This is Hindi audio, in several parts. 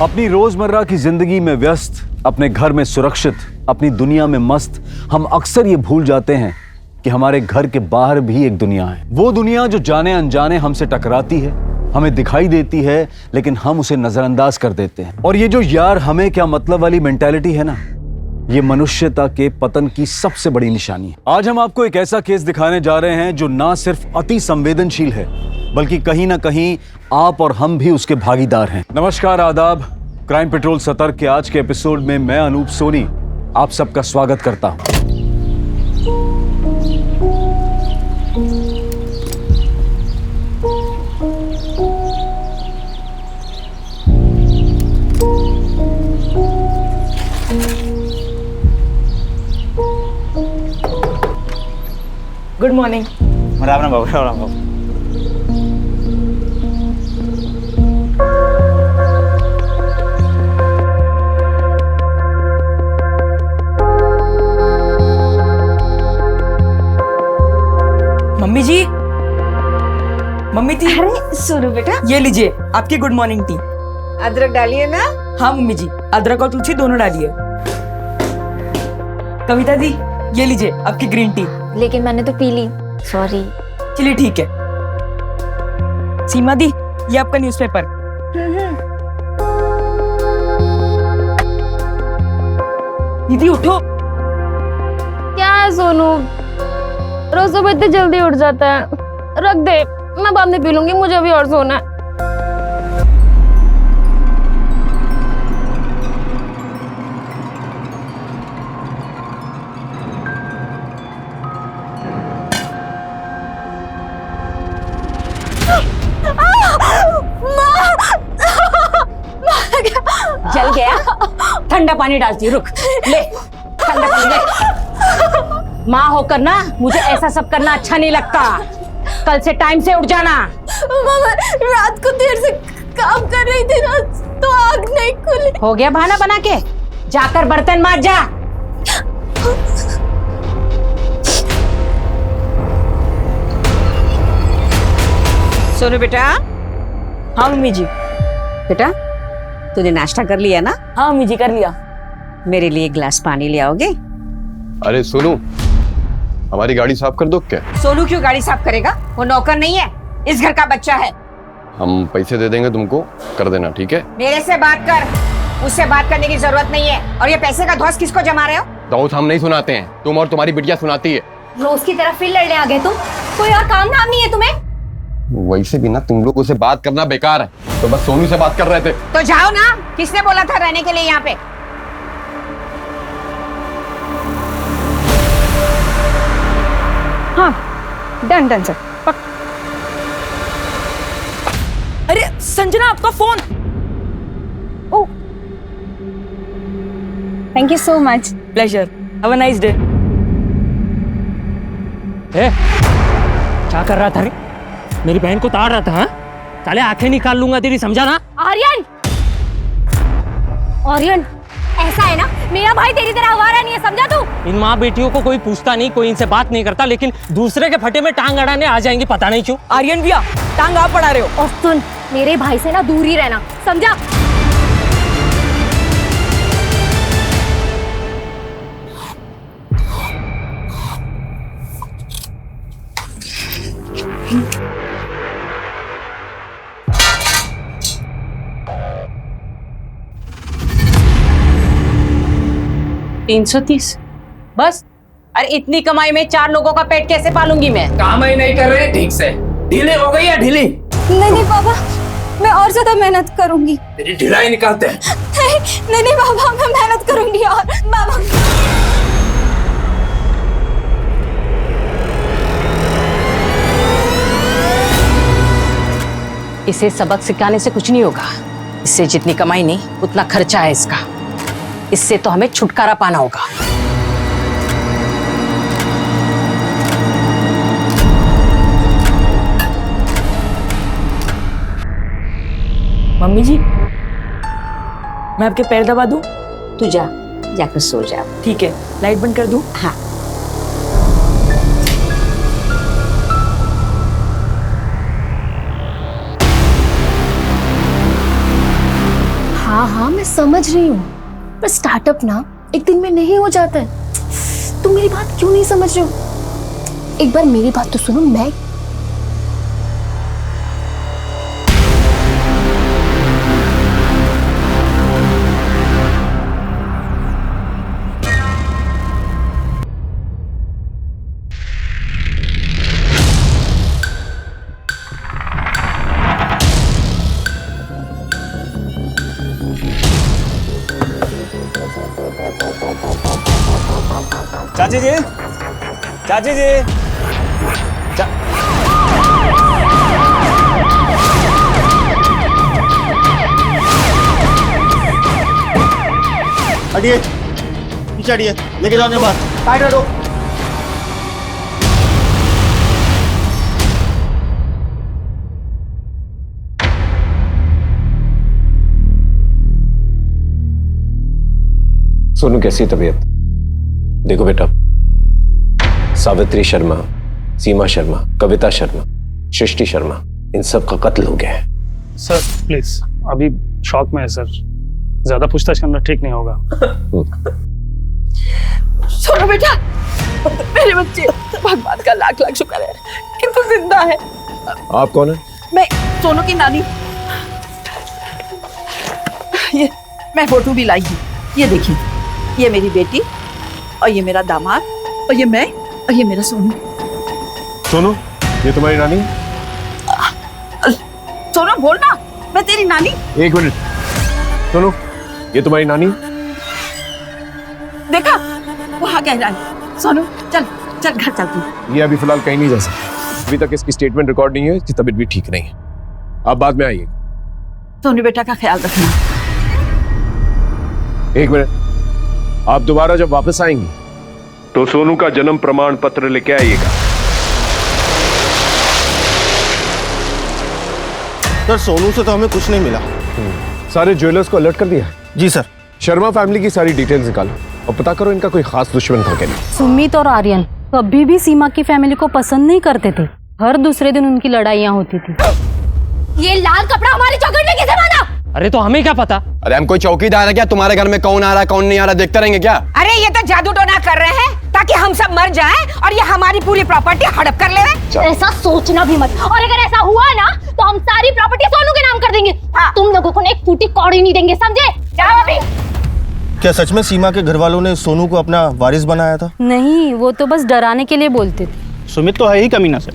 अपनी रोजमर्रा की जिंदगी में व्यस्त, अपने घर में सुरक्षित, अपनी दुनिया में मस्त, हम अक्सर ये भूल जाते हैं कि हमारे घर के बाहर भी एक दुनिया है। वो दुनिया जो जाने अनजाने हमसे टकराती है, हमें दिखाई देती है, लेकिन हम उसे नजरअंदाज कर देते हैं। और ये जो यार हमें क्या मतलब वाली मेंटालिटी है ना, ये मनुष्यता के पतन की सबसे बड़ी निशानी है। आज हम आपको एक ऐसा केस दिखाने जा रहे हैं जो ना सिर्फ अति संवेदनशील है, बल्कि कहीं ना कहीं आप और हम भी उसके भागीदार हैं। नमस्कार, आदाब। क्राइम पेट्रोल सतर्क के आज के एपिसोड में मैं अनूप सोनी आप सबका स्वागत करता हूं। Good morning. राम राम बाबू, राम राम बाबू। Mummy ji, mummy ji. अरे सोनू बेटा, ये लीजिए आपकी गुड मॉर्निंग टी। अदरक डालिए ना। हाँ मम्मी जी, अदरक और तुलसी दोनों डालिए। कविता दी, ये लीजिए आपकी ग्रीन टी। लेकिन मैंने तो पी ली, सॉरी। चलिए ठीक है। सीमा दी, ये आपका न्यूज़पेपर। दीदी उठो। क्या है सोनू, रोज सुबह इतनी जल्दी उठ जाता है। रख दे, मैं बाद में पी लूंगी, मुझे अभी और सोना है। जल गया? ठंडा पानी डालती हूँ, रुक। ले ठंडा पानी ले। माँ होकर ना मुझे ऐसा सब करना अच्छा नहीं लगता। कल से टाइम से उठ जाना। मामा, रात को देर से काम कर रही थी ना, तो आग नहीं खुली। हो गया बहाना बना के? जाकर बर्तन मांज जा। सोनू बेटा। हाँ मम्मी जी। बेटा तूने नाश्ता कर लिया ना? हाँ मम्मी जी, कर लिया। मेरे लिए एक गिलास पानी ले आओगे? अरे सोनू, हमारी गाड़ी साफ कर दो क्या? सोनू क्यों गाड़ी साफ करेगा? वो नौकर नहीं है, इस घर का बच्चा है। हम पैसे दे देंगे तुमको, कर देना, ठीक है? मेरे से बात कर, उससे बात करने की जरूरत नहीं है। और ये पैसे का धौंस किसको जमा रहे हो? धौंस हम नहीं सुनाते हैं, तुम और तुम्हारी बिटिया सुनाती है। रोज की तरह फिर लड़ने आ गए तुम। कोई और काम धाम नहीं है तुम्हें? वैसे भी ना तुम लोगों से बात करना बेकार है, तो बस सोनू से बात कर रहे थे। तो जाओ ना, किसने बोला था रहने के लिए यहाँ पे? हाँ डन डन सर। अरे संजना, आपका phone. Oh, thank you so much. Pleasure, have a nice day. क्या कर रहा था रे? मेरी बहन को ताड़ रहा था। हाँ? साले आंखें निकाल लूंगा तेरी, समझा ना? आर्यन, आर्यन, ऐसा है ना, मेरा भाई तेरी तरह आवारा नहीं है, समझा तू? इन माँ बेटियों को कोई पूछता नहीं, कोई इनसे बात नहीं करता, लेकिन दूसरे के फटे में टांग अड़ाने आ जाएंगे, पता नहीं क्यों। आर्यन भैया, टांग आप पड़ा रहे हो। और सुन, मेरे भाई से ना दूर ही रहना, समझा? $330 बस? अरे इतनी कमाई में 4 लोगों का पेट कैसे पालूंगी मैं? काम ही नहीं कर रहे ठीक से। ढीले हो गई या ढीली? नहीं पापा, मैं और ज्यादा मेहनत करूंगी। तेरी ढिलाई निकालते हैं। नहीं पापा, मैं मेहनत करूंगी और पापा। इसे सबक सिखाने से कुछ नहीं होगा। इससे जितनी कमाई नहीं, उतना खर्चा है इसका। इससे तो हमें छुटकारा पाना होगा। मम्मी जी, मैं आपके पैर दबा दूं? तू जाकर सो जा। ठीक है, लाइट बंद कर दूं? हाँ। हाँ हाँ मैं समझ रही हूँ, पर स्टार्टअप ना एक दिन में नहीं हो जाता है। तुम मेरी बात क्यों नहीं समझ रहे हो? एक बार मेरी बात तो सुनो। मैं चाची जी, चाची जी, हटिए, पीछे हटिए, लेके जाओ अपने पास। साइड हटो। सोनू कैसी तबीयत? देखो बेटा, सावित्री शर्मा, सीमा शर्मा, कविता शर्मा, सृष्टि शर्मा, इन सब का कत्ल हो गया है। सर प्लीज, अभी शॉक में है सर, ज्यादा पूछताछ करना ठीक नहीं होगा। सोनू बेटा, मेरे बच्चे, भगवान का लाख लाख शुक्र है कि तू जिंदा है। आप कौन है? मैं सोनू की नानी। ये मैं फोटो भी लाई हूँ, ये देखिए, ये मेरी बेटी और ये मेरा दामाद और ये मैं और ये मेरा सोनू। सोनू, ये तुम्हारी नानी? सोनू बोल ना, मैं तेरी नानी। एक मिनट, सोनू, ये तुम्हारी नानी? देखा, वहाँ कह रहा है। सोनू चल चल घर चल तू। ये अभी फिलहाल कहीं नहीं जा सकती, अभी तक इसकी स्टेटमेंट रिकॉर्ड नहीं है, इसकी तबीयत भी ठीक नहीं है। आप बाद में आइए। सोनू बेटा का ख्याल रखना। एक मिनट, आप दोबारा जब वापस आएंगी तो सोनू का जन्म प्रमाण पत्र लेके आइएगा। सर सोनू से तो हमें कुछ नहीं मिला। सारे ज्वेलर्स को अलर्ट कर दिया? जी सर। शर्मा फैमिली की सारी डिटेल्स निकालो और पता करो इनका कोई खास दुश्मन था क्या नहीं। सुमित और आर्यन कभी भी सीमा की फैमिली को पसंद नहीं करते थे, हर दूसरे दिन उनकी लड़ाइयाँ होती थी। ये लाल कपड़ा हमारी चौखट में किसे बांधा? अरे तो हमें क्या पता? अरे हम कोई चौकीदार है क्या? तुम्हारे घर में कौन आ रहा है कौन नहीं आ रहा देखते रहेंगे क्या? अरे ये तो जादू टोना कर रहे हैं ताकि हम सब मर जाएं और ये हमारी पूरी प्रॉपर्टी हड़प कर ले। ऐसा सोचना भी मत, और अगर ऐसा हुआ ना तो हम सारी प्रॉपर्टी सोनू के नाम कर देंगे। तुम लोगों को एक फूटी कौड़ी नहीं देंगे, समझे? जाओ अभी। क्या सच में सीमा के घर वालों ने सोनू को अपना वारिस बनाया था? नहीं, वो तो बस डराने के लिए बोलते थे। सुमित तो है ही कमीना सर,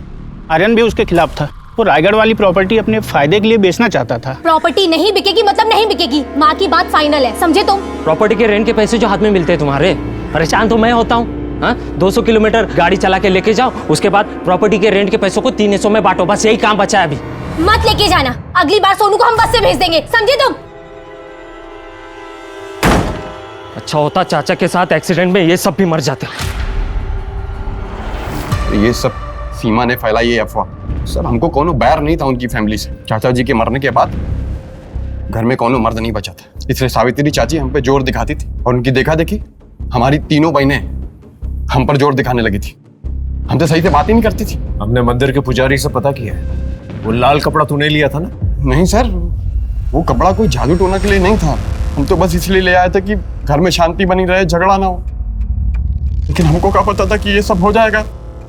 आर्यन भी उसके खिलाफ था। वो रायगढ़ वाली प्रॉपर्टी अपने फायदे के लिए बेचना चाहता था। प्रॉपर्टी नहीं बिकेगी मतलब नहीं बिकेगी, माँ की बात फाइनल है, समझे तुम? प्रॉपर्टी के रेंट के पैसे जो हाथ में मिलते हैं तुम्हारे, परेशान तो मैं होता हूँ। 200 किलोमीटर गाड़ी चला के लेके जाओ, उसके बाद प्रॉपर्टी के रेंट के पैसों को 3 हिस्सों में बांटो, बस यही काम बचा है अभी। मत लेके जाना, अगली बार सोनू को हम बस से भेज देंगे, समझे तुम? अच्छा होता चाचा के साथ एक्सीडेंट में ये सब भी मर जाते। ये सब सीमा ने फैलाई ये अफवाह। सर हमको कोनो बैर नहीं था उनकी फैमिली से। चाचा जी के मरने के बाद घर में कोनो मर्द नहीं बचा था, इसलिए सावित्री चाची हम पे जोर दिखाती थी और उनकी देखा देखी हमारी तीनों बहनें हम पर जोर दिखाने लगी थी। हम तो सही से बात ही नहीं करती थी। हमने मंदिर के पुजारी से पता किया है, वो लाल कपड़ा तूने लिया था ना? नहीं सर, वो कपड़ा कोई जादू टोना के लिए नहीं था, हम तो बस इसलिए ले आए थे कि घर में शांति बनी रहे, झगड़ा ना हो। लेकिन हमको क्या पता था कि ये सब हो जाएगा।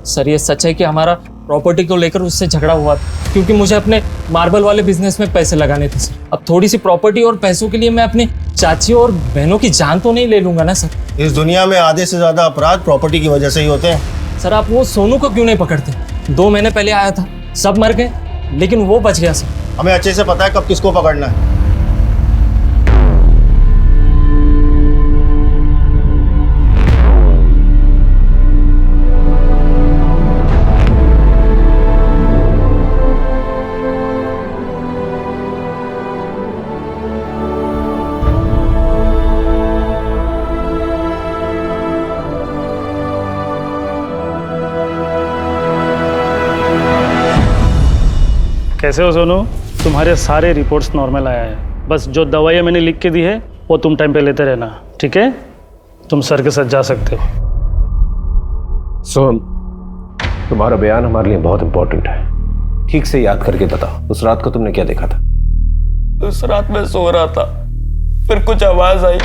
सर ये सच है कि हमारा प्रॉपर्टी को लेकर उससे झगड़ा हुआ था, क्योंकि मुझे अपने मार्बल वाले बिजनेस में पैसे लगाने थे सर। अब थोड़ी सी प्रॉपर्टी और पैसों के लिए मैं अपनी चाची और बहनों की जान तो नहीं ले लूंगा ना सर। इस दुनिया में आधे से ज्यादा अपराध प्रॉपर्टी की वजह से ही होते हैं। सर आप वो सोनू को क्यों नहीं पकड़ते? 2 महीने पहले आया था, सब मर गए, लेकिन वो बच गया सर। हमें अच्छे से पता है कब किसको पकड़ना है। कैसे हो सोनू? तुम्हारे सारे रिपोर्ट्स नॉर्मल आया है, बस जो दवाइयाँ मैंने लिख के दी है वो तुम टाइम पे लेते रहना, ठीक है? तुम सर के साथ जा सकते हो। सोहम, तुम्हारा बयान हमारे लिए बहुत इंपॉर्टेंट है। ठीक से याद करके बताओ, उस रात को तुमने क्या देखा था? उस रात मैं सो रहा था, फिर कुछ आवाज आई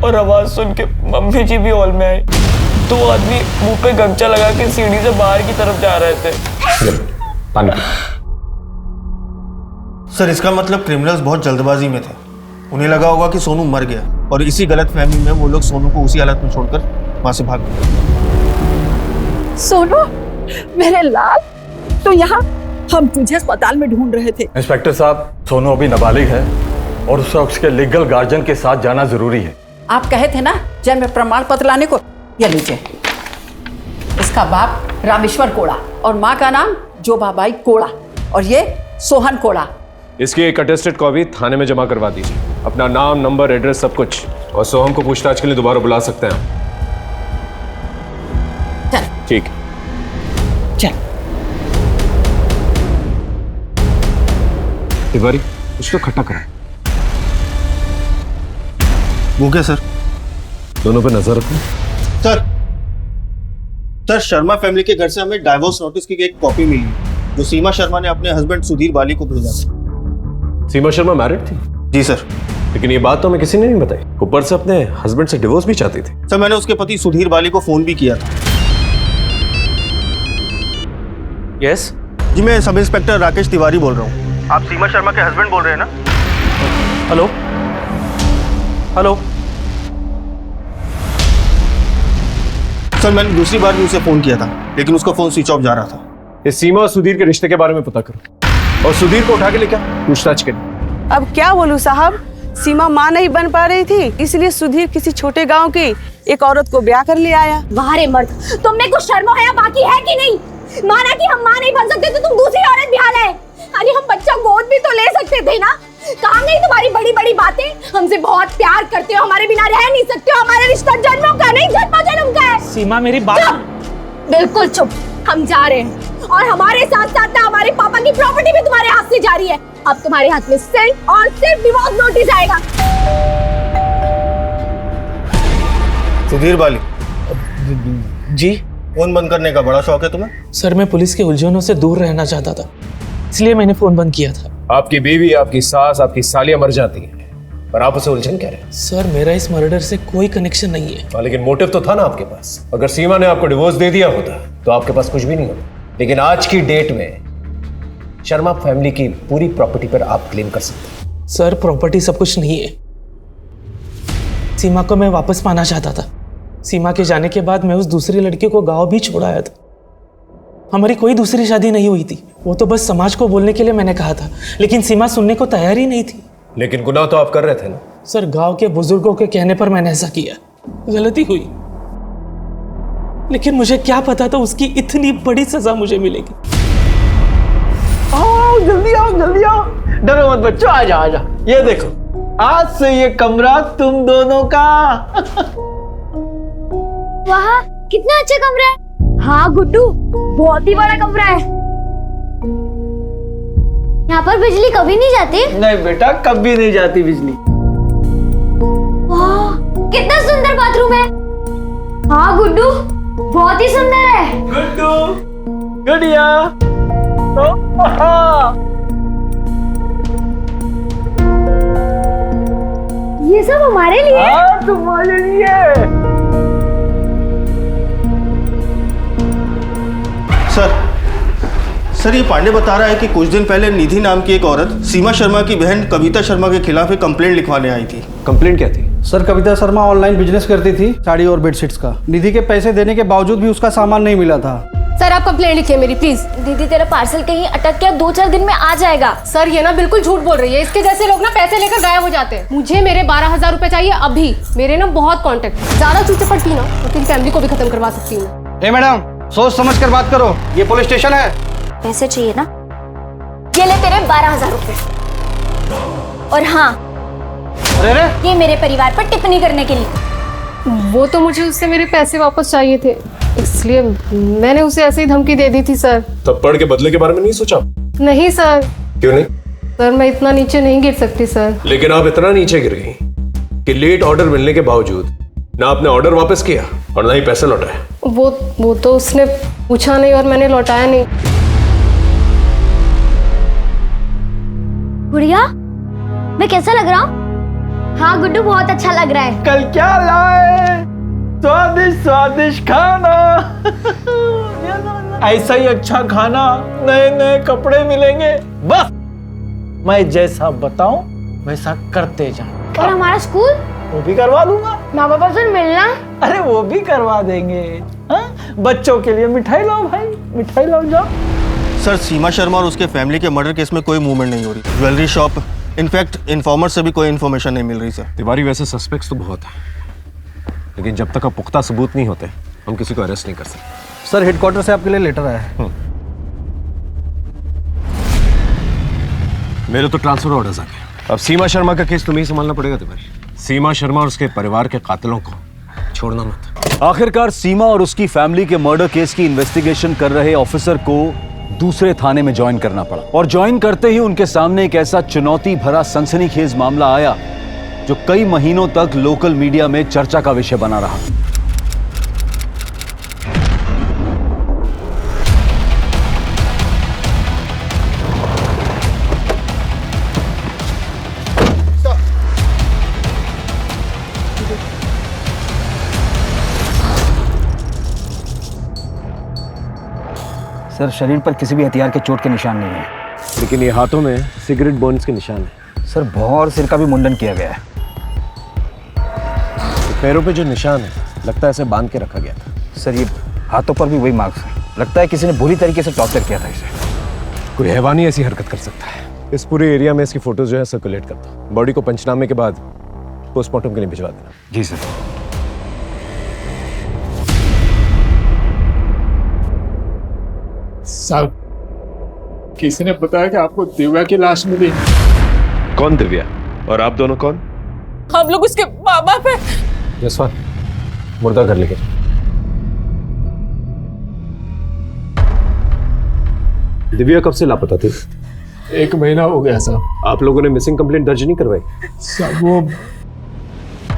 और आवाज सुन के मम्मी जी भी हॉल में आई। दो आदमी मुंह पे गमछा लगा के सीढ़ी से बाहर की तरफ जा रहे थे। पानी। सर इसका मतलब क्रिमिनल्स बहुत जल्दबाजी में थे। उन्हें लगा होगा कि सोनू मर गया और इसी गलत फहमी में वो लोग सोनू को उसी हालत में छोड़कर वहां से भाग गए। सोनू, मेरे लाल, तो यहाँ हम तुझे अस्पताल में ढूंढ रहे थे। इंस्पेक्टर साहब, सोनू अभी नाबालिग है और उसके लीगल गार्जियन के साथ जाना जरूरी है। आप कहे थे ना जन्म प्रमाण पत्र लाने को। ये लीजिए, इसका बाप रामेश्वर कोड़ा और माँ का नाम जोबाबाई कोड़ा और ये सोहन कोड़ा। इसकी एक अटेस्टेड कॉपी थाने में जमा करवा दीजिए। अपना नाम, नंबर, एड्रेस सब कुछ, और सोहम को पूछताछ के लिए दोबारा बुला सकते हैं। चल ठीक। चल। तिवारी, कुछ तो खट्टा करा। वो क्या सर? दोनों पे नजर रखो। सर शर्मा फैमिली के घर से हमें डाइवोर्स नोटिस की एक कॉपी मिली जो सीमा शर्मा ने अपने हस्बैंड सुधीर बाली को भेजा। सीमा शर्मा मैरिड थी? जी सर। लेकिन ये बात तो हमें किसी ने नहीं बताई। ऊपर से अपने हस्बैंड से डिवोर्स भी चाहती थी। सर मैंने उसके पति सुधीर बाली को फोन भी किया था। यस जी, मैं सब इंस्पेक्टर राकेश तिवारी बोल रहा हूँ। आप सीमा शर्मा के हस्बैंड बोल रहे हैं ना? Hello hello. सर मैंने दूसरी बार भी उसे फोन किया था लेकिन उसका फोन स्विच ऑफ जा रहा था। इस सीमा और सुधीर के रिश्ते के बारे में पता करो और सुधीर को उठा के लेके पूछताछ करें। अब क्या बोलूं साहब, सीमा माँ नहीं बन पा रही थी इसलिए सुधीर किसी छोटे गांव की एक औरत को ब्याह कर ले आया। वाह रे मर्द, तुम में कुछ शर्म हया बाकी है कि नहीं? माना कि हम माँ नहीं बन सकते तो तुम दूसरी औरत ब्याह लाए। अरे हम बच्चा गोद भी तो ले सकते थे ना। काम नहीं तुम्हारी बड़ी बड़ी बातें। हमसे बहुत प्यार करते हो, हमारे बिना रह नहीं सकते हो। हमारा रिश्ता जन्मों का नहीं जन्मों जन्म का है। सीमा मेरी बात। चुप, बिल्कुल चुप। हम जा रहे हैं और हमारे साथ साथ ना हमारे पापा की प्रॉपर्टी भी तुम्हारे हाथ से जा रही है। अब तुम्हारे हाथ में सिर्फ और सिर्फ डिवोर्स नोटिस आएगा। सुधीर बाली जी फोन बंद करने का बड़ा शौक है तुम्हें? सर, मैं पुलिस के उलझनों से दूर रहना चाहता था, इसलिए मैंने फोन बंद किया था। आपकी बीवी, आपकी सास, आपकी सालियां मर जाती हैं और आप उसे उलझन कह रहे हैं। सर, मेरा इस मर्डर से कोई कनेक्शन नहीं है। लेकिन मोटिव तो था ना आपके पास। अगर सीमा ने आपको डिवोर्स दे दिया होता तो आपके पास कुछ भी नहीं होता। लेकिन आज की डेट में शर्मा फैमिली की पूरी प्रॉपर्टी पर आप क्लेम कर सकते हैं। सर, प्रॉपर्टी सब कुछ नहीं है। सीमा को मैं वापस पाना चाहता था। सीमा के जाने के बाद मैं उस दूसरी लड़की को गांव भी छोड़ आया था। हमारी कोई दूसरी शादी नहीं हुई थी। वो तो बस समाज को बोलने के लिए मैंने कहा था, लेकिन सीमा सुनने को तैयार ही नहीं थी। लेकिन गुनाह तो आप कर रहे थे ना। सर, गांव के बुजुर्गों के कहने पर मैंने ऐसा किया। गलती हुई, लेकिन मुझे क्या पता था उसकी इतनी बड़ी सजा मुझे मिलेगी। आओ जल्दी आओ, जल्दी आओ। डरो मत बच्चों, आ जा आ जा। ये देखो, आज से ये कमरा तुम दोनों का। वाह, कितना अच्छा कमरा है। हाँ गुड्डू, बहुत ही बड़ा कमरा है। यहाँ पर बिजली कभी नहीं जाती? नहीं बेटा, कभी नहीं जाती बिजली। वाह, कितना सुंदर बाथरूम है। हाँ गुड्डू, बहुत ही सुंदर है। गुड्डू, गुड़िया। ये सब हमारे लिए? हाँ, तुम्हारे लिए। सर ये पांडे बता रहा है कि कुछ दिन पहले निधि नाम की एक औरत सीमा शर्मा की बहन कविता शर्मा के खिलाफ एक कंप्लेंट लिखवाने आई थी। कंप्लेंट क्या थी? Sir, Kavita Sharma online business करती थी, साड़ी और बेडशीट्स का। निधि के पैसे देने के बावजूद भी उसका सामान नहीं मिला था। सर, आप कंप्लेंट लिखिए मेरी प्लीज। दीदी, तेरा पार्सल कहीं अटक गया, 2-4 दिन में आ जाएगा। सर, ये ना बिल्कुल झूठ बोल रही है। इसके जैसे लोग ना पैसे लेकर गायब हो जाते हैं। मुझे मेरे 12,000 रुपए चाहिए अभी। मेरे ना बहुत कॉन्टेक्ट। ज्यादा चूचे पड़ती ना तो तेरी फैमिली को भी खत्म करवा सकती हूँ। ए मैडम, सोच समझ कर बात करो, ये पुलिस स्टेशन है। पैसे चाहिए ना? ये ले तेरे 12,000 रुपए। और हाँ, अरे ये मेरे परिवार पर टिप्पणी करने के लिए। वो तो मुझे उससे मेरे पैसे वापस चाहिए थे, इसलिए मैंने उसे ऐसे ही धमकी दे दी थी सर। तब पढ़ के बदले के बारे में नहीं सोचा? नहीं सर। क्यों नहीं? सर, मैं इतना नीचे नहीं गिर सकती सर। लेकिन आप इतना नीचे गिर गई कि लेट ऑर्डर मिलने के बावजूद ना आपने ऑर्डर वापस किया और ना ही पैसे लौटाए। वो तो उसने पूछा नहीं और मैंने लौटाया नहीं। गुड़िया, मैं कैसा लग रहा हूँ? हाँ गुड्डू, बहुत अच्छा लग रहा है। कल क्या लाए? स्वादिष्ट स्वादिष्ट खाना। ऐसा ही अच्छा खाना, नए नए कपड़े मिलेंगे। बस मैं जैसा बताऊं वैसा करते जाओ। और हमारा स्कूल? वो भी करवा दूंगा। माँ पापा से मिलना? अरे वो भी करवा देंगे। हाँ? बच्चों के लिए मिठाई लाओ भाई, मिठाई लाओ जाओ। सर, सीमा शर्मा और उसके फैमिली के मर्डर केस में कोई मूवमेंट नहीं हो रही। ज्वेलरी शॉप, इनफैक्ट इन्फॉर्मर से भी कोई इन्फॉर्मेशन नहीं मिल रही सर। तिवारी, वैसे सस्पेक्ट्स तो बहुत हैं, लेकिन जब तक पुख्ता सबूत नहीं होते हम किसी को अरेस्ट नहीं कर सकते। सर, हेडक्वार्टर से आपके लिए लेटर आया है। मेरे तो ट्रांसफर ऑर्डर्स आ गए। अब सीमा शर्मा का केस तुम्हें ही संभालना पड़ेगा तिवारी। सीमा शर्मा और उसके परिवार के कातिलों को छोड़ना मत। आखिरकार सीमा और उसकी फैमिली के मर्डर केस की इन्वेस्टिगेशन कर रहे ऑफिसर को दूसरे थाने में ज्वाइन करना पड़ा, और ज्वाइन करते ही उनके सामने एक ऐसा चुनौती भरा सनसनीखेज मामला आया जो कई महीनों तक लोकल मीडिया में चर्चा का विषय बना रहा। सर, शरीर पर किसी भी हथियार के चोट के निशान नहीं है, लेकिन ये हाथों में सिगरेट बर्न्स के निशान है। सर। भौं और सिर का भी मुंडन किया गया है। पैरों पे जो निशान है लगता है ऐसे बांध के रखा गया था। सर, ये हाथों पर भी वही मार्क्स हैं। लगता है किसी ने बुरी तरीके से टॉर्चर किया था इसे। कोई हैवान ही ऐसी हरकत कर सकता है। इस पूरे एरिया में इसकी फोटोज जो है सर्कुलेट करता। बॉडी को पंचनामे के बाद पोस्टमार्टम के लिए भिजवा देना। जी सर। साहब, किसी ने बताया कि आपको दिव्या की लाश मिली। कौन दिव्या और आप दोनों कौन? हम लोग उसके माँ बाप हैं। जसवान, मुर्दा घर लेके दिव्या कब से लापता थी? 1 महीना हो गया साहब। आप लोगों ने मिसिंग कंप्लेंट दर्ज नहीं करवाई? साहब वो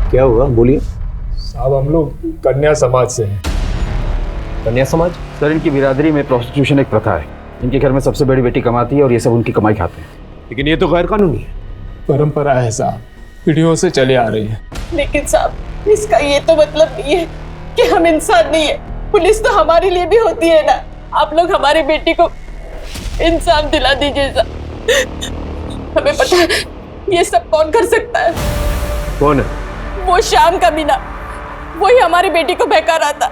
क्या हुआ, बोलिए। साहब, हम लोग कन्या समाज से हैं। कन्या समाज? सर, इनकी बिरादरी में प्रोस्टिट्यूशन एक प्रथा है। इनके घर में सबसे बड़ी बेटी कमाती है और ये सब उनकी कमाई खाते हैं। लेकिन ये तो गैर कानूनी है। परंपरा है साहब, पीढ़ियों से चले आ रही है। लेकिन साहब, इसका ये तो मतलब नहीं है कि हम इंसान नहीं है। पुलिस तो हमारे लिए भी होती है ना। आप लोग हमारी बेटी को इंसाफ दिला दीजिए साहब। हमें पता है ये सब कौन कर सकता है। कौन है? वो शाम का मीना, वही हमारी बेटी को बहका रहा था।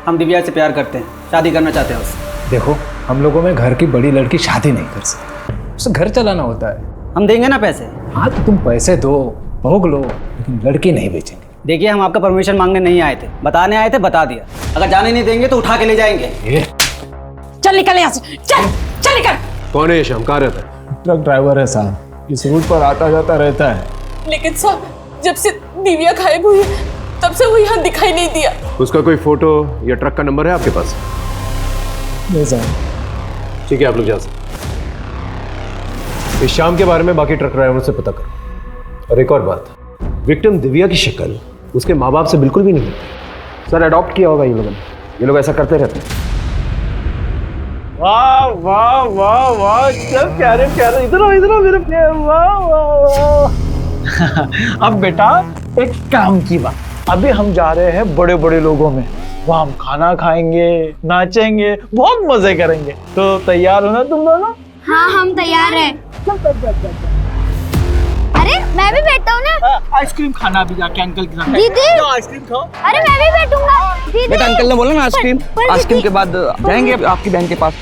हम दिव्या से प्यार करते हैं, शादी करना चाहते हैं उससे। देखो, हम लोगों में घर की बड़ी लड़की शादी नहीं कर सकती, उसे घर चलाना होता है। हम देंगे ना पैसे। हाँ तो तुम पैसे दो, भोग लो, लेकिन लड़की नहीं बेचेंगे। देखिए, हम आपका परमिशन मांगने नहीं आए थे, बताने आए थे, बता दिया। अगर जाने नहीं देंगे तो उठा के ले जाएंगे। चल निकल यहाँ से, चल चल निकल। कौन है ये शाम? कहाँ रहता है? ट्रक ड्राइवर है साहब, इस रूट पर आता जाता रहता है। लेकिन साहब, जब से दिव्या गायब हुई है तब से वो यहाँ दिखाई नहीं दिया। उसका कोई फोटो या ट्रक का नंबर है आपके पास? नहीं साहब। ठीक है, आप लोग जा सकते। इस शाम के बारे में बाकी ट्रक ड्राइवर से पता करो। और एक और बात, विक्टिम दिव्या की शक्ल उसके माँ बाप से बिल्कुल भी नहीं मिलती। सर, अडॉप्ट किया होगा इन लोगों ने। ये लोग ऐसा करते रहते हैं। वाह वाह वाह वाह, क्या प्यारे प्यारे। इधर आओ, इधर आओ मेरे प्यारे। वाह वाह वाह। अब बेटा एक काम की बात, अभी हम जा रहे हैं बड़े बड़े लोगों में। वहाँ हम खाना खाएंगे, नाचेंगे, बहुत मजे करेंगे। तो तैयार हो ना तुम दोनों? हाँ, हम तैयार हैं। अरे मैं भी बैठता हूँ ना। आइसक्रीम खाना भी जाके अंकल के साथ। दीदी, आइसक्रीम खाओ। अरे मैं भी बैठूंगा। दीदी, बेटा, अंकल ने बोला ना आइसक्रीम। आइसक्रीम के बाद जाएंगे आपकी बहन के पास।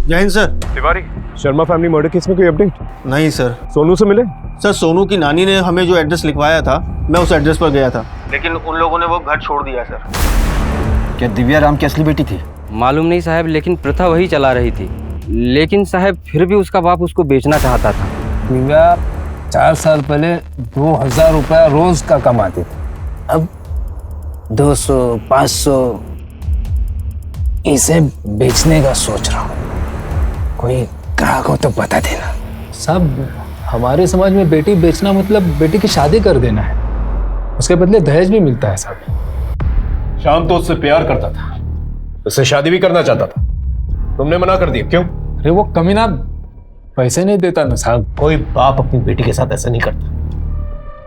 जय Hind sir. Tiwari, Sharma family murder case में कोई अपडेट? नहीं सर। सोनू से मिले? सर, सोनू की नानी ने हमें जो एड्रेस लिखवाया था, मैं उस एड्रेस पर गया था, लेकिन उन लोगों ने वो घर छोड़ दिया सर। क्या दिव्या राम की असली बेटी थी? मालूम नहीं साहब, लेकिन प्रथा वही चला रही थी। लेकिन साहब, फिर भी उसका बाप उसको बेचना चाहता था। दिव्या 4 साल पहले 2000 रुपया रोज का कमाती थी। अब 200, 500 इसे बेचने का सोच रहा हूँ। कोई ग्राहक हो तो बता देना। साहब, हमारे समाज में बेटी बेचना मतलब बेटी की शादी कर देना है। उसके बदले दहेज भी मिलता है साहब। शाम तो उससे प्यार करता था, उससे शादी भी करना चाहता था। तुमने मना कर दिया, क्यों? अरे वो कमीना पैसे नहीं देता ना साहब। कोई बाप अपनी बेटी के साथ ऐसा नहीं करता।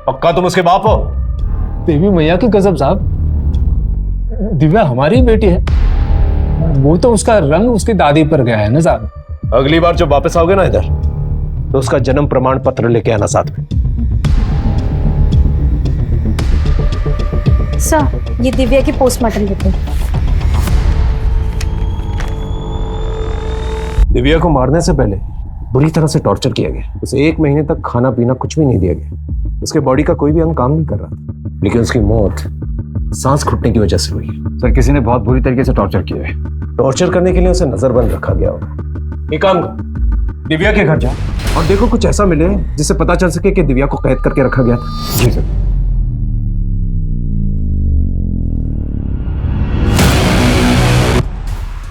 पक्का तुम उसके बाप हो? देवी मैया की कसम साहब, दिव्या हमारी बेटी है। वो तो उसका रंग उसकी दादी पर गया है ना साहब। अगली बार जब वापस आओगे ना इधर, तो उसका जन्म प्रमाण पत्र लेके आना साथ में। सर, ये दिव्या की पोस्टमार्टम रिपोर्ट। दिव्या को मारने से पहले बुरी तरह से टॉर्चर किया गया। उसे 1 महीने तक खाना पीना कुछ भी नहीं दिया गया। उसके बॉडी का कोई भी अंग काम नहीं कर रहा था, लेकिन उसकी मौत सांस घुटने की वजह से हुई। सर, किसी ने बहुत बुरी तरीके से टॉर्चर किया है। टॉर्चर करने के लिए उसे नजरबंद रखा गया होगा। एक काम कर, दिव्या के घर जाओ और देखो कुछ ऐसा मिले जिससे पता चल सके कि दिव्या को कैद करके रखा गया था। जी सर।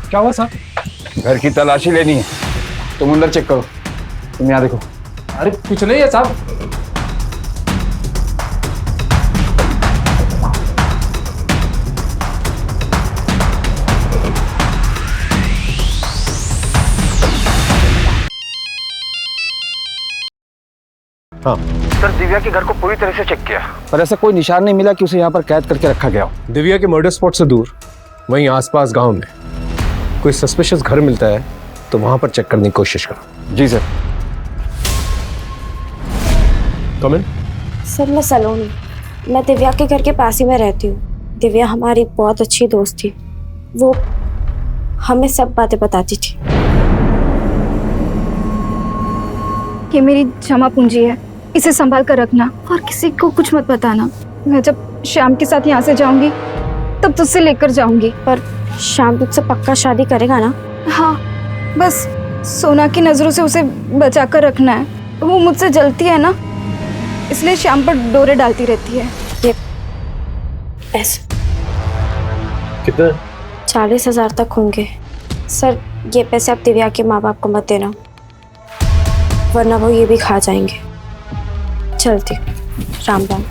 क्या हुआ साहब? घर की तलाशी लेनी है, तुम अंदर चेक करो। तुम यहाँ देखो। अरे कुछ नहीं है साहब। हाँ सर, दिव्या के घर को पूरी तरह से चेक किया, पर ऐसा कोई निशान नहीं मिला कि उसे यहाँ पर कैद करके रखा गया हो। दिव्या के मर्डर स्पॉट से दूर वहीं आसपास गांव में कोई सस्पिशियस घर मिलता है तो वहां पर चेक करने की कोशिश करो। जी सर। कम इन। सर, मैं सलोनी, मैं दिव्या के घर के पास ही में रहती हूँ। दिव्या हमारी बहुत अच्छी दोस्त थी। वो हमें सब बातें बताती थी। ये मेरी जमा पूंजी है, इसे संभाल कर रखना और किसी को कुछ मत बताना। मैं जब श्याम के साथ यहाँ से जाऊंगी तब तुझसे लेकर जाऊंगी। पर श्याम तुझसे पक्का शादी करेगा ना? हाँ, बस सोना की नजरों से उसे बचा कर रखना है। वो मुझसे जलती है ना, इसलिए श्याम पर डोरे डालती रहती है। ये पैसे कितने? 40,000 तक होंगे। सर, ये पैसे आप दिव्या के माँ बाप को मत देना, वरना वो ये भी खा जाएंगे। चलती, राम राम।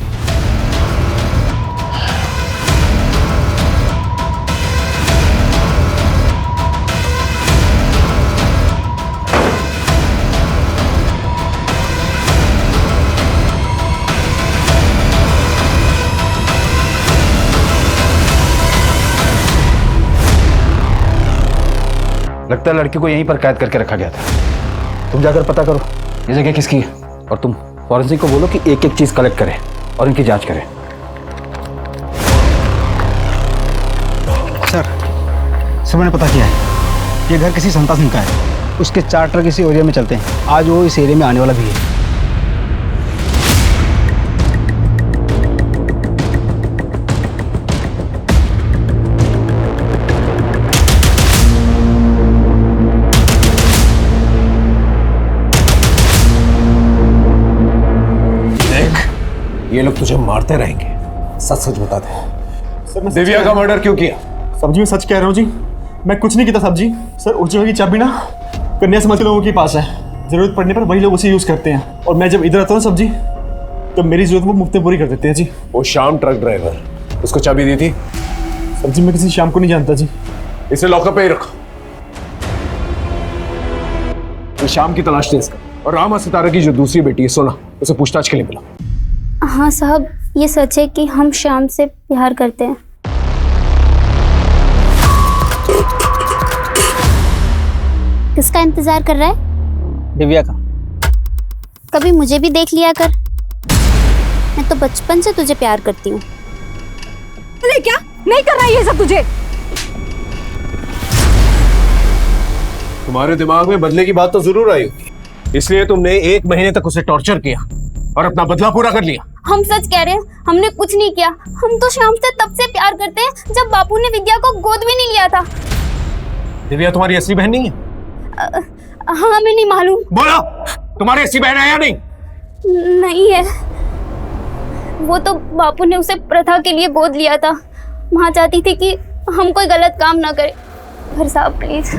लगता है लड़की को यहीं पर कैद करके रखा गया था। तुम जाकर पता करो ये जगह किसकी है, और तुम फॉरेंसिक को बोलो कि एक एक चीज कलेक्ट करे और इनकी जांच करे। सर, मैंने पता किया है, ये घर किसी संता सिंह का है। उसके 4 ट्रक इसी एरिया में चलते हैं। आज वो इस एरिया में आने वाला भी है। ये लोग तुझे मारते रहेंगे, सच सच बता दे। सर, मैं दिव्या का मर्डर क्यों किया? सब्जी में सच कह रहा हूँ जी, मैं कुछ नहीं किया सब्जी। सर, उस जगह की चाबी ना कन्या समाज के लोगों के पास है। जरूरत पड़ने पर वही लोग उसे यूज करते हैं, और मैं जब इधर आता हूँ सब्जी, तो मेरी जरूरत वो मुफ्त में पूरी कर देते हैं जी। वो शाम ट्रक ड्राइवर, उसको चाबी दी थी? सब्जी मैं किसी शाम को नहीं जानता जी। इसे लॉकअप पे ही रखो। तो शाम की तलाश दे इसका, और रामा सितारा की जो दूसरी बेटी है सोना, उसे पूछताछ के लिए मिला। हाँ साहब, ये सच है कि हम श्याम से प्यार करते हैं। किसका इंतजार कर रहा है? दिव्या का। कभी मुझे भी देख लिया कर, मैं तो बचपन से तुझे प्यार करती हूँ। अरे क्या नहीं कर रहा है ये सब तुझे? तुम्हारे दिमाग में बदले की बात तो जरूर आई होगी, इसलिए तुमने 1 महीने तक उसे टॉर्चर किया और अपना बदला पूरा कर लिया। हम सच कह रहे हैं, हमने कुछ नहीं किया। हम तो श्याम से तब से प्यार करते हैं जब बापू ने विद्या को गोद भी नहीं लिया था। दिव्या तुम्हारी असली बहन नहीं है? हाँ, हमें नहीं मालूम। बोलो, तुम्हारी असली बहन है या नहीं? नहीं है, वो तो बापू ने उसे प्रथा के लिए गोद लिया था। माँ चाहती थी कि हम कोई गलत काम ना करें। पर साहब प्लीज,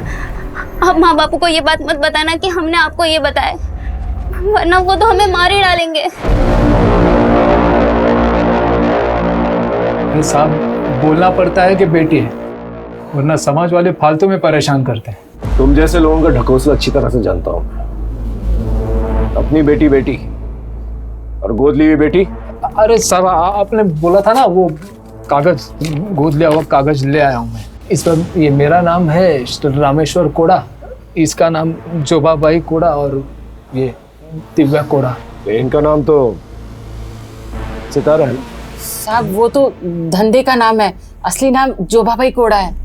आप माँ बापू को ये बात मत बताना कि हमने आपको ये बताया, वरना वो तो हमें मार ही डालेंगे। साहब, बोलना पड़ता है कि बेटी है, वरना समाज वाले फालतू में परेशान करते हैं। तुम जैसे लोगों का ढकोसला अच्छी तरह से जानता हूँ। अपनी बेटी बेटी और गोद ली हुई बेटी। अरे साहब आपने बोला था ना वो कागज, गोद लिया हुआ कागज ले आया हूँ मैं। इस पर ये मेरा नाम है रामेश्वर कोड़ा, इसका नाम जोबाबाई कोड़ा और ये दिव्या कोड़ा। इनका नाम तो सितारा है। साहब वो तो धंधे का नाम है, असली नाम जोबाबाई कोड़ा है।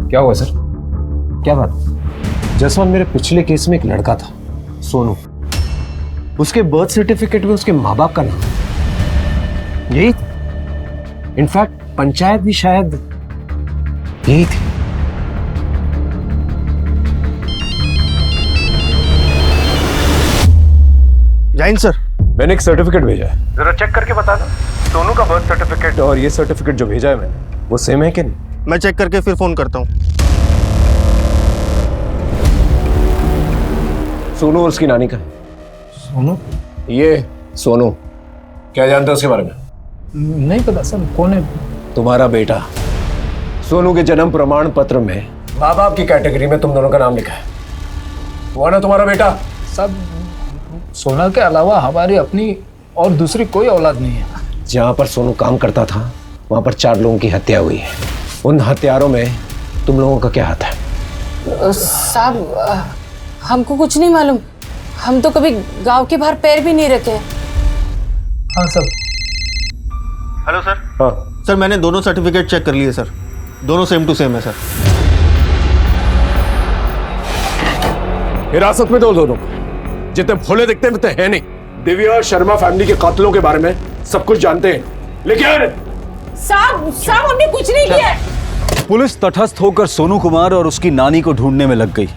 क्या हुआ सर? क्या बात? जसवंत, मेरे पिछले केस में एक लड़का था सोनू, उसके बर्थ सर्टिफिकेट में उसके माँ बाप का नाम यही, इनफैक्ट पंचायत भी शायद यही थी। जैन सर, मैंने एक सर्टिफिकेट भेजा है, जरा चेक करके बता दो। सोनू का बर्थ सर्टिफिकेट और ये सर्टिफिकेट जो भेजा है मैंने, वो सेम है कि नहीं? मैं चेक करके फिर फोन करता हूँ। सोनू और उसकी नानी का है। सोनू? ये सोनू, क्या जानते हो उसके बारे में? नहीं पता सर, कौन है? तुम्हारा बेटा। सोनू के जन्म प्रमाण पत्र में माँ बाप की कैटेगरी में तुम दोनों का नाम लिखा है। वो ना तुम्हारा बेटा? सब सोना के अलावा हमारी अपनी और दूसरी कोई औलाद नहीं है। जहाँ पर सोनू काम करता था वहाँ पर 4 लोगों की हत्या हुई है। उन हत्यारों में तुम लोगों का क्या हाथ है? साहब हमको कुछ नहीं मालूम, हम तो कभी गांव के बाहर पैर भी नहीं रखे। हाँ सर। Hello sir. हाँ सर, मैंने दोनों सर्टिफिकेट चेक कर लिए सर, दोनों सेम टू सेम है सर। हिरासत में दो दोनों, जितने भोले दिखते हैं उतने हैं नहीं। दिव्या और शर्मा फैमिली के कातलों के बारे में सब कुछ जानते हैं, लेकिन साहब हमने कुछ नहीं किया। पुलिस तटस्थ होकर सोनू कुमार और उसकी नानी को ढूंढने में लग गई,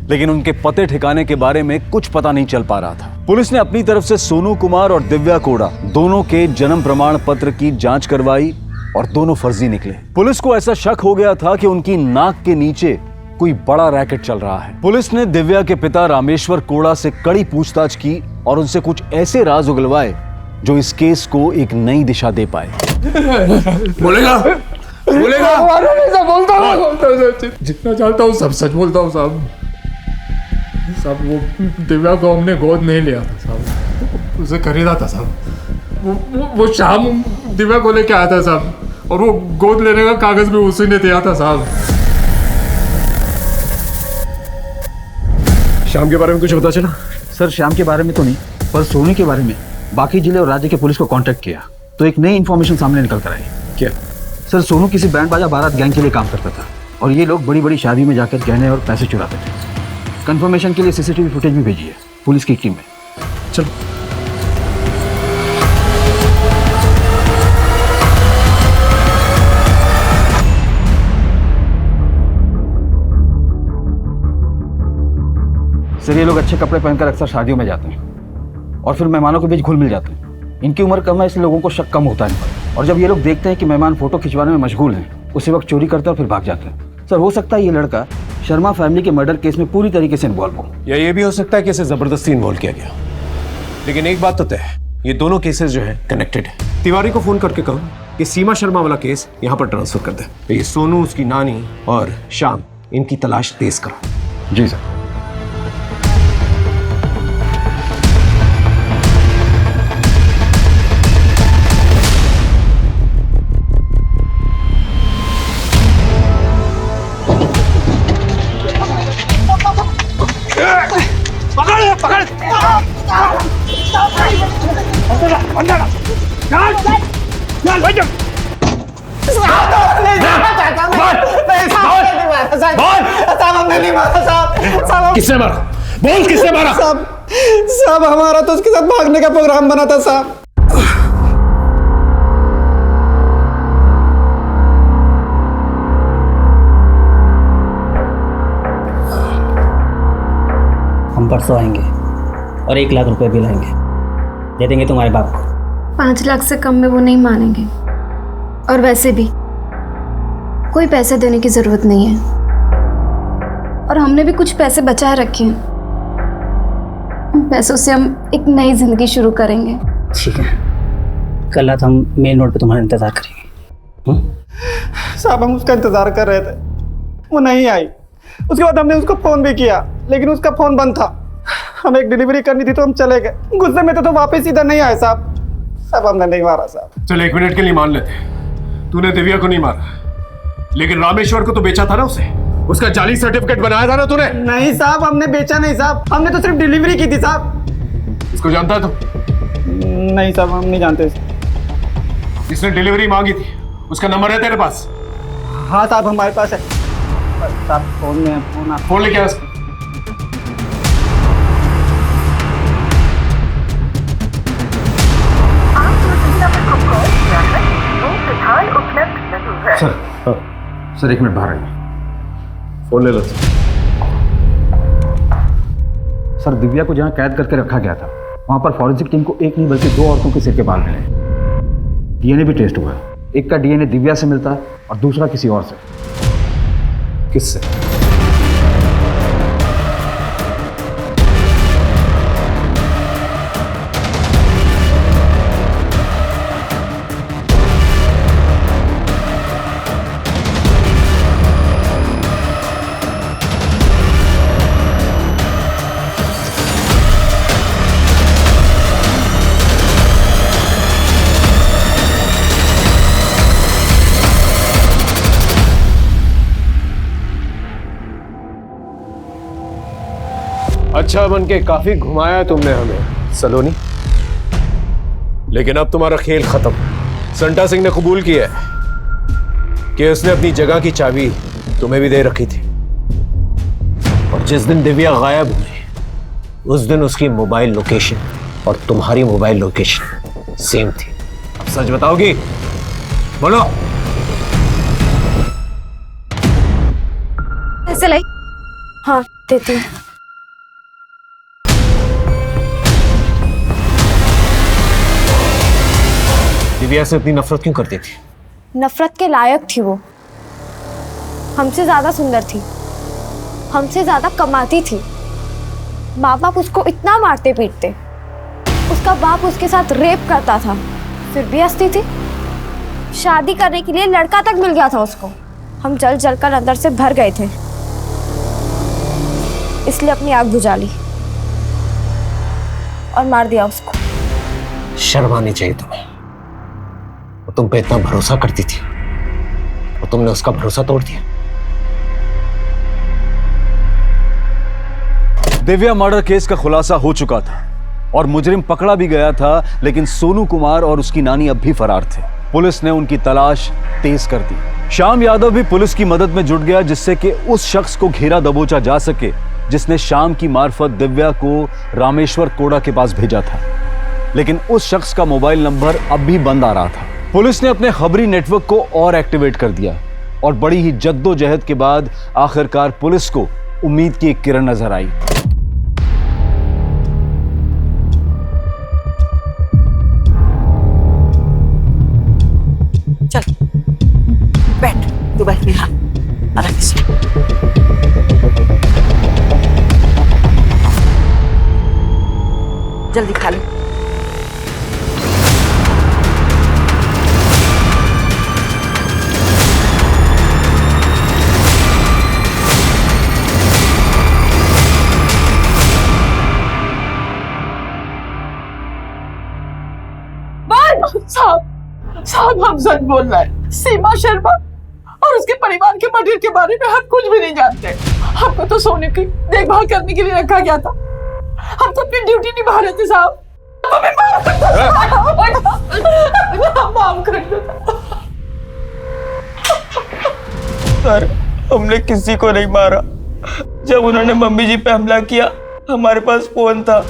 लेकिन उनके पते ठिकाने के बारे में कुछ पता नहीं चल पा रहा था। पुलिस ने अपनी तरफ से सोनू कुमार और दिव्या कोड़ा दोनों के जन्म प्रमाण पत्र की जांच करवाई और दोनों फर्जी निकले। पुलिस को ऐसा शक हो गया था कि उनकी नाक के नीचे कोई बड़ा रैकेट चल रहा है। पुलिस ने दिव्या के पिता रामेश्वर कोड़ा से कड़ी पूछताछ की और उनसे कुछ ऐसे राज उगलवाए जो इस केस को एक नई दिशा दे पाए। बोलेगा बोलता हूँ, जितना चाहता हूँ सब सच बोलता हूँ साहब। साहब वो दिव्या को हमने गोद नहीं लिया था साहब, उसे खरीदा था साहब। वो शाम दिव्या को लेके आया था साहब, और वो गोद लेने का कागज भी उसी ने दिया था साहब। शाम के बारे में कुछ पता चला? सर श्याम के बारे में तो नहीं, पर सोनू के बारे में बाकी जिले और राज्य के पुलिस को कांटेक्ट किया तो एक नई इन्फॉर्मेशन सामने निकल कर आई। क्या? सर सोनू किसी बैंड बाजा बारात गैंग के लिए काम करता था और ये लोग बड़ी बड़ी शादी में जाकर गहने और पैसे चुराते थे। कंफर्मेशन के लिए सीसीटीवी फुटेज भी भेजी है पुलिस की टीम में। चलो। सर ये लोग अच्छे कपड़े पहनकर अक्सर शादियों में जाते हैं और फिर मेहमानों के बीच घुल मिल जाते हैं। इनकी उम्र कम है इसलिए लोगों को शक कम होता है इन पर, और जब ये लोग देखते हैं कि मेहमान फोटो खिंचवाने में मशगूल हैं उसी वक्त चोरी करते हैं और फिर भाग जाते हैं। सर हो सकता है ये लड़का शर्मा फैमिली के मर्डर केस में पूरी तरीके से इन्वॉल्व हो, या ये भी हो सकता है कि इसे जबरदस्ती इन्वॉल्व किया गया। लेकिन एक बात तो तय है, ये दोनों केसेस जो है कनेक्टेड है। तिवारी को फोन करके कहो कि सीमा शर्मा वाला केस यहाँ पर ट्रांसफर कर दे। तो ये सोनू, उसकी नानी और शाम, इनकी तलाश तेज करो। जी सर। किसने मारा? बोल किसने मारा? साहब हमारा तो उसके साथ भागने का प्रोग्राम बना था साहब। हम परसों आएंगे और 1 लाख रुपए भी लाएंगे, दे देंगे तुम्हारे बाप को। 5 लाख से कम में वो नहीं मानेंगे, और वैसे भी कोई पैसे देने की जरूरत नहीं है, और हमने भी कुछ पैसे बचाए रखे हैं। उन पैसों से हम एक नई जिंदगी शुरू करेंगे। ठीक है, कल रात हम मेन रोड पे तुम्हारा इंतजार करेंगे। साहब हम उसका इंतजार कर रहे थे, वो नहीं आई। उसके बाद हमने उसको फोन भी किया लेकिन उसका फोन बंद था। हमें एक डिलीवरी करनी थी तो हम चले गए। गुस्से में तो वापस इधर नहीं आए साहब। साहब हमने नहीं मारा साहब। चल 1 मिनट के लिए मान लेते, तूने दिव्या को नहीं मारा, लेकिन रामेश्वर को तो बेचा था ना उसे। उसका जाली सर्टिफिकेट बनाया था ना तूने। नहीं साहब, हमने बेचा नहीं साहब, हमने तो सिर्फ डिलीवरी की थी साहब। इसको जानता है तू? नहीं साहब, हम नहीं जानते। इसने डिलीवरी मांगी थी, उसका नंबर है तेरे पास? हाँ साहब हमारे पास है। साहब फोन में फोन लेके आ उसका। सर 1 मिनट बाहर आइए। फोन ले लो सर। दिव्या को जहाँ कैद करके रखा गया था वहाँ पर फॉरेंसिक टीम को एक नहीं बल्कि 2 औरतों के सिर के बाल मिले। डीएनए भी टेस्ट हुआ है। एक का डीएनए दिव्या से मिलता है और दूसरा किसी और से। किससे? अच्छा बन के काफी घुमाया तुमने हमें सलोनी, लेकिन अब तुम्हारा खेल खत्म। संटा सिंह ने कबूल किया है कि उसने अपनी जगह की चाबी तुम्हें भी दे रखी थी, और जिस दिन दिव्या गायब हुई उस दिन उसकी मोबाइल लोकेशन और तुम्हारी मोबाइल लोकेशन सेम थी। अब सच बताओगी? बोलो। ऐसे लाई। हाँ देती हूँ। दिव्या से इतनी नफरत क्यों करती थी? नफरत के लायक थी वो। हमसे ज्यादा सुंदर थी, हमसे ज्यादा कमाती थी। माँ बाप उसको इतना मारते पीटते, उसका बाप उसके साथ रेप करता था, फिर भी हंसती थी। शादी करने के लिए लड़का तक मिल गया था उसको। हम जल जल कर अंदर से भर गए थे, इसलिए अपनी आग बुझा ली और मार दिया उसको। शर्म आनी चाहिए तुम्हें। वो तुम पे इतना भरोसा करती थी और तुमने उसका भरोसा तोड़ दिया। दिव्या मर्डर केस का खुलासा हो चुका था और मुजरिम पकड़ा भी गया था, लेकिन सोनू कुमार और उसकी नानी अब भी फरार थे। पुलिस ने उनकी तलाश तेज कर दी। श्याम यादव भी पुलिस की मदद में जुट गया, जिससे कि उस शख्स को घेरा दबोचा जा सके जिसने शाम की मार्फत दिव्या को रामेश्वर कोड़ा के पास भेजा था। लेकिन उस शख्स का मोबाइल नंबर अब भी बंद आ रहा था। पुलिस ने अपने खबरी नेटवर्क को और एक्टिवेट कर दिया और बड़ी ही जद्दोजहद के बाद आखिरकार पुलिस को उम्मीद की एक किरण नजर आई। चल बैठ, तू बैठ मेरा आराम से। जल्दी खा लो। साहब हम सच बोल रहे हैं। सीमा शर्मा और उसके परिवार के मर्डर के बारे में हम कुछ भी नहीं जानते। हमको तो सोने की देखभाल करने के लिए रखा गया था। हम तो अपनी ड्यूटी निभा रहे थे साहब। हमें माफ कर दो। सर हमने किसी को नहीं मारा। जब उन्होंने मम्मी जी पे हमला किया हमारे पास फोन था।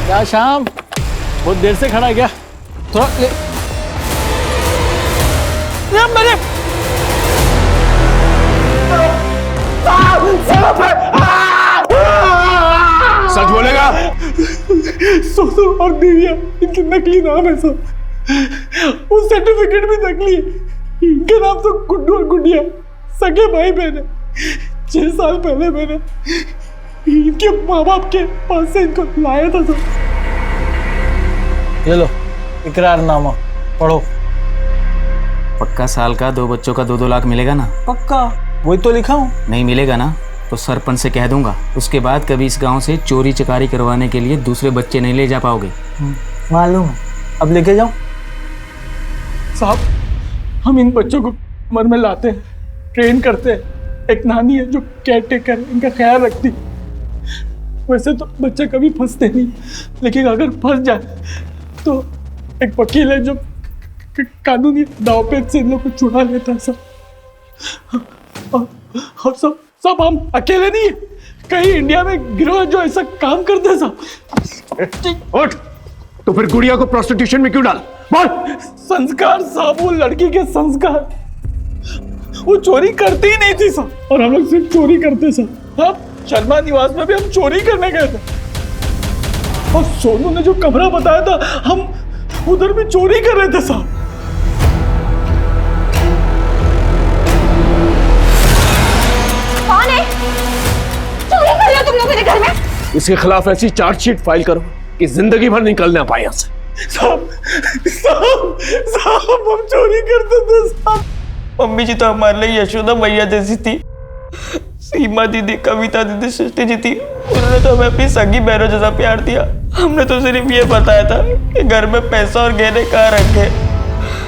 क्या शाम, बहुत देर से खड़ा है क्या? थोड़ा ले मेरे सच बोलेगा? सोनू और दिव्या इनके नकली नाम है सब। वो सर्टिफिकेट भी नकली है। इनके नाम तो गुड्डू और गुडिया सगे भाई बहन है। 6 साल पहले मैंने इनके माँ बाप के पास से इनको लाया था सब। ये लो इकरारनामा पढ़ो। पक्का साल का 2 बच्चों का 2-2 लाख मिलेगा ना? पक्का, वही तो लिखा हूँ। नहीं मिलेगा ना तो सरपंच से कह दूंगा। उसके बाद कभी इस गांव से चोरी चकारी करवाने के लिए दूसरे बच्चे नहीं ले जा पाओगे। मालूम है, अब लेके जाओ। साहब, हम इन बच्चों को उम्र में लाते हैं, ट्रेन करते हैं। एक नानी है जो केयर टेकर इनका ख्याल रखती। वैसे तो बच्चे कभी फंसते नहीं, लेकिन अगर फंस जाए तो एक वकील है जो कानूनी दांवपेच से इन लोग को छुड़ा लेता है सब। और सब हम अकेले नहीं है, कहीं इंडिया में गिरोह जो ऐसा काम करते हैं सब। उठ, तो फिर गुड़िया को प्रोस्टिट्यूशन में क्यों डाल? बोल। संस्कार साहब, वो लड़की के संस्कार। वो चोरी करती ही नहीं थी सब, और हम लोग सिर्फ चोरी करते सब। हाँ, शर्मा निवास में भी हम चोरी करने गए थे, और सोनू ने जो कमरा बताया था हम उधर भी चोरी कर रहे थे साहब। कौन है? चोरी कर रहे हो तुम लोग मेरे घर में? इसके खिलाफ ऐसी चार्जशीट फाइल करो कि जिंदगी भर निकल ना पाए यहाँ से। साहब, हम चोरी करते थे साहब। मम्मी जी तो हमारे लिए यशोदा मैया जैसी थी। सीमा दीदी, कविता दीदी, सृष्टि जी थी। उन्होंने तो हमें अपनी सगी बहनों जैसा प्यार दिया। हमने तो सिर्फ ये बताया था कि घर में पैसा और गहने कहाँ रखे।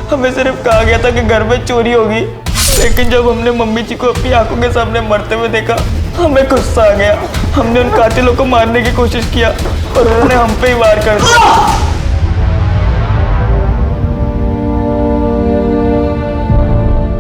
हमें सिर्फ कहा गया था कि घर में चोरी होगी। लेकिन जब हमने मम्मी जी को अपनी आंखों के सामने मरते हुए देखा, हमें गुस्सा आ गया। हमने उन कातिलों को मारने की कोशिश किया और उन्होंने हम पे ही वार कर दिया।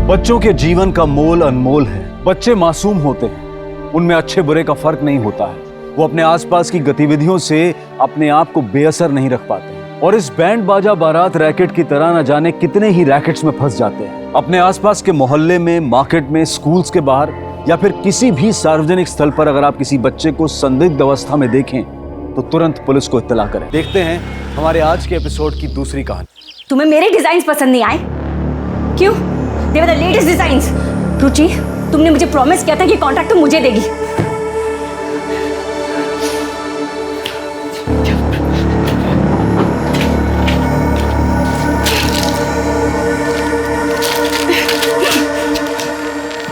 बच्चों के जीवन का मोल अनमोल है। बच्चे मासूम होते हैं, उनमें अच्छे बुरे का फर्क नहीं होता है। वो अपने आसपास की गतिविधियों से अपने आप को बेअसर नहीं रख पाते, और इस बैंड बाजा बारात रैकेट की तरह न जाने कितने ही रैकेट्स में फंस जाते हैं। अपने आसपास के मोहल्ले में, मार्केट में, स्कूल्स के बाहर या फिर किसी भी सार्वजनिक स्थल पर अगर आप किसी बच्चे को संदिग्ध अवस्था में देखें तो तुरंत पुलिस को इत्तला करें। देखते हैं हमारे आज के एपिसोड की दूसरी कहानी। तुम्हें मेरे डिजाइन पसंद नहीं आए? क्यों? दे वर द लेटेस्ट डिजाइन्स। रुचि, तुमने मुझे प्रॉमिस किया था कि कॉन्ट्रैक्ट तुम मुझे देगी।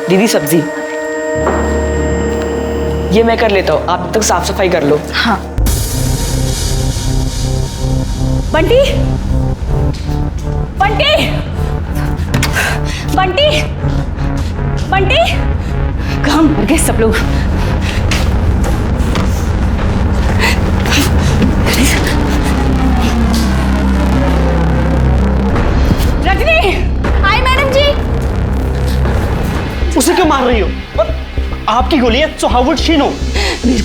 दीदी सब्जी ये मैं कर लेता हूँ, आप तक साफ सफाई कर लो। हाँ। बंटी, बंटी, बंटी, बंटी, कहाँ मर गए सब लोग? रजनी, हाय मैडम जी। उसे क्यों मार रही हो? पर आपकी गोलियां, so how would she know?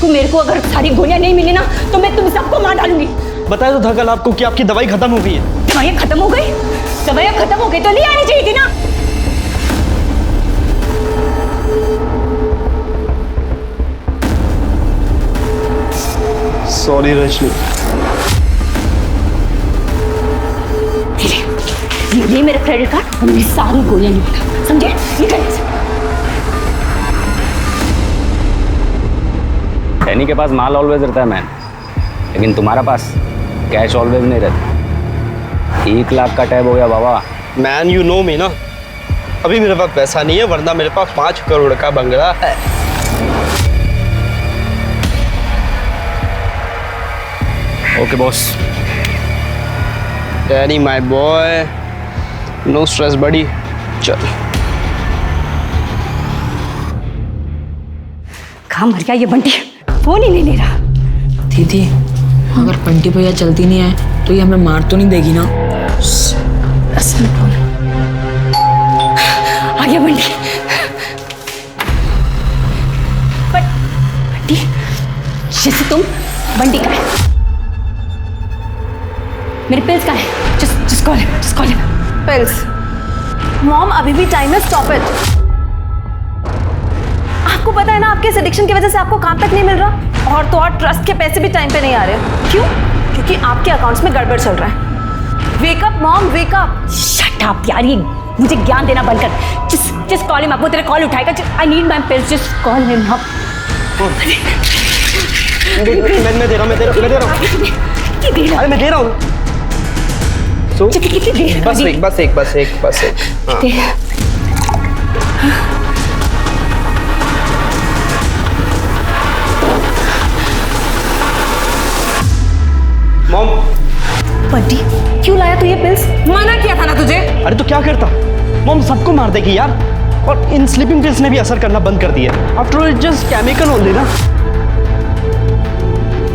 मेरे को अगर सारी गोलियां नहीं मिली ना तो मैं तुम सबको मार डालूंगी। बताया तो था कल आपको कि आपकी दवाई खत्म हो गई है। दवाइयां खत्म हो गई? दवाइयां खत्म हो गई तो ले आनी चाहिए थी ना। सॉरी रजनी। ये मेरा क्रेडिट कार्ड और मेरी सारी गोलियां नहीं उठा, समझे? निकल। डैनी के पास माल ऑलवेज रहता है मैन, लेकिन तुम्हारा पास कैश ऑलवेज नहीं रहता। 1 लाख का टैब हो गया बाबा। मैन यू नो मी ना, अभी मेरे पास पैसा नहीं है, वरना मेरे पास 5 करोड़ का बंगला है। Okay boss. Danny my boy, no stress buddy, चल। कहाँ मर गया ये बंटी? फोन ही नहीं ले रहा। दीदी अगर बंटी भैया चलती नहीं है तो ये हमें मार तो नहीं देगी ना? आ गया बंटी। बंटी, जैसे तुम बंटी का है। मेरी पिल्स कहाँ है? just call him. Pills. Mom अभी भी टाइम है, स्टॉप इट। आपको पता है ना, आपके इस एडिक्शन की वजह से आपको काम तक नहीं मिल रहा, और तो और ट्रस्ट के पैसे भी टाइम पे नहीं आ रहे। क्यों? क्योंकि आपके अकाउंट्स में गड़बड़ चल रहा है। Wake up mom, wake up. Shut up यार, ये मुझे ज्ञान देना बंद कर। just call him up, वो तेरे कॉल उठाएगा। I need my pills, just call him up. मैं दे रहा हूँ। कितनी देर? अरे मैं दे रहा हूँ। कितनी देर? बस एक। हाँ। मॉम। बंटी, क्यों लाया तू ये पिल्स? मना किया था ना तुझे। अरे तो क्या करता, मॉम सबको मार देगी यार। और इन स्लीपिंग पिल्स ने भी असर करना बंद कर दिया। After all it just chemical only ना।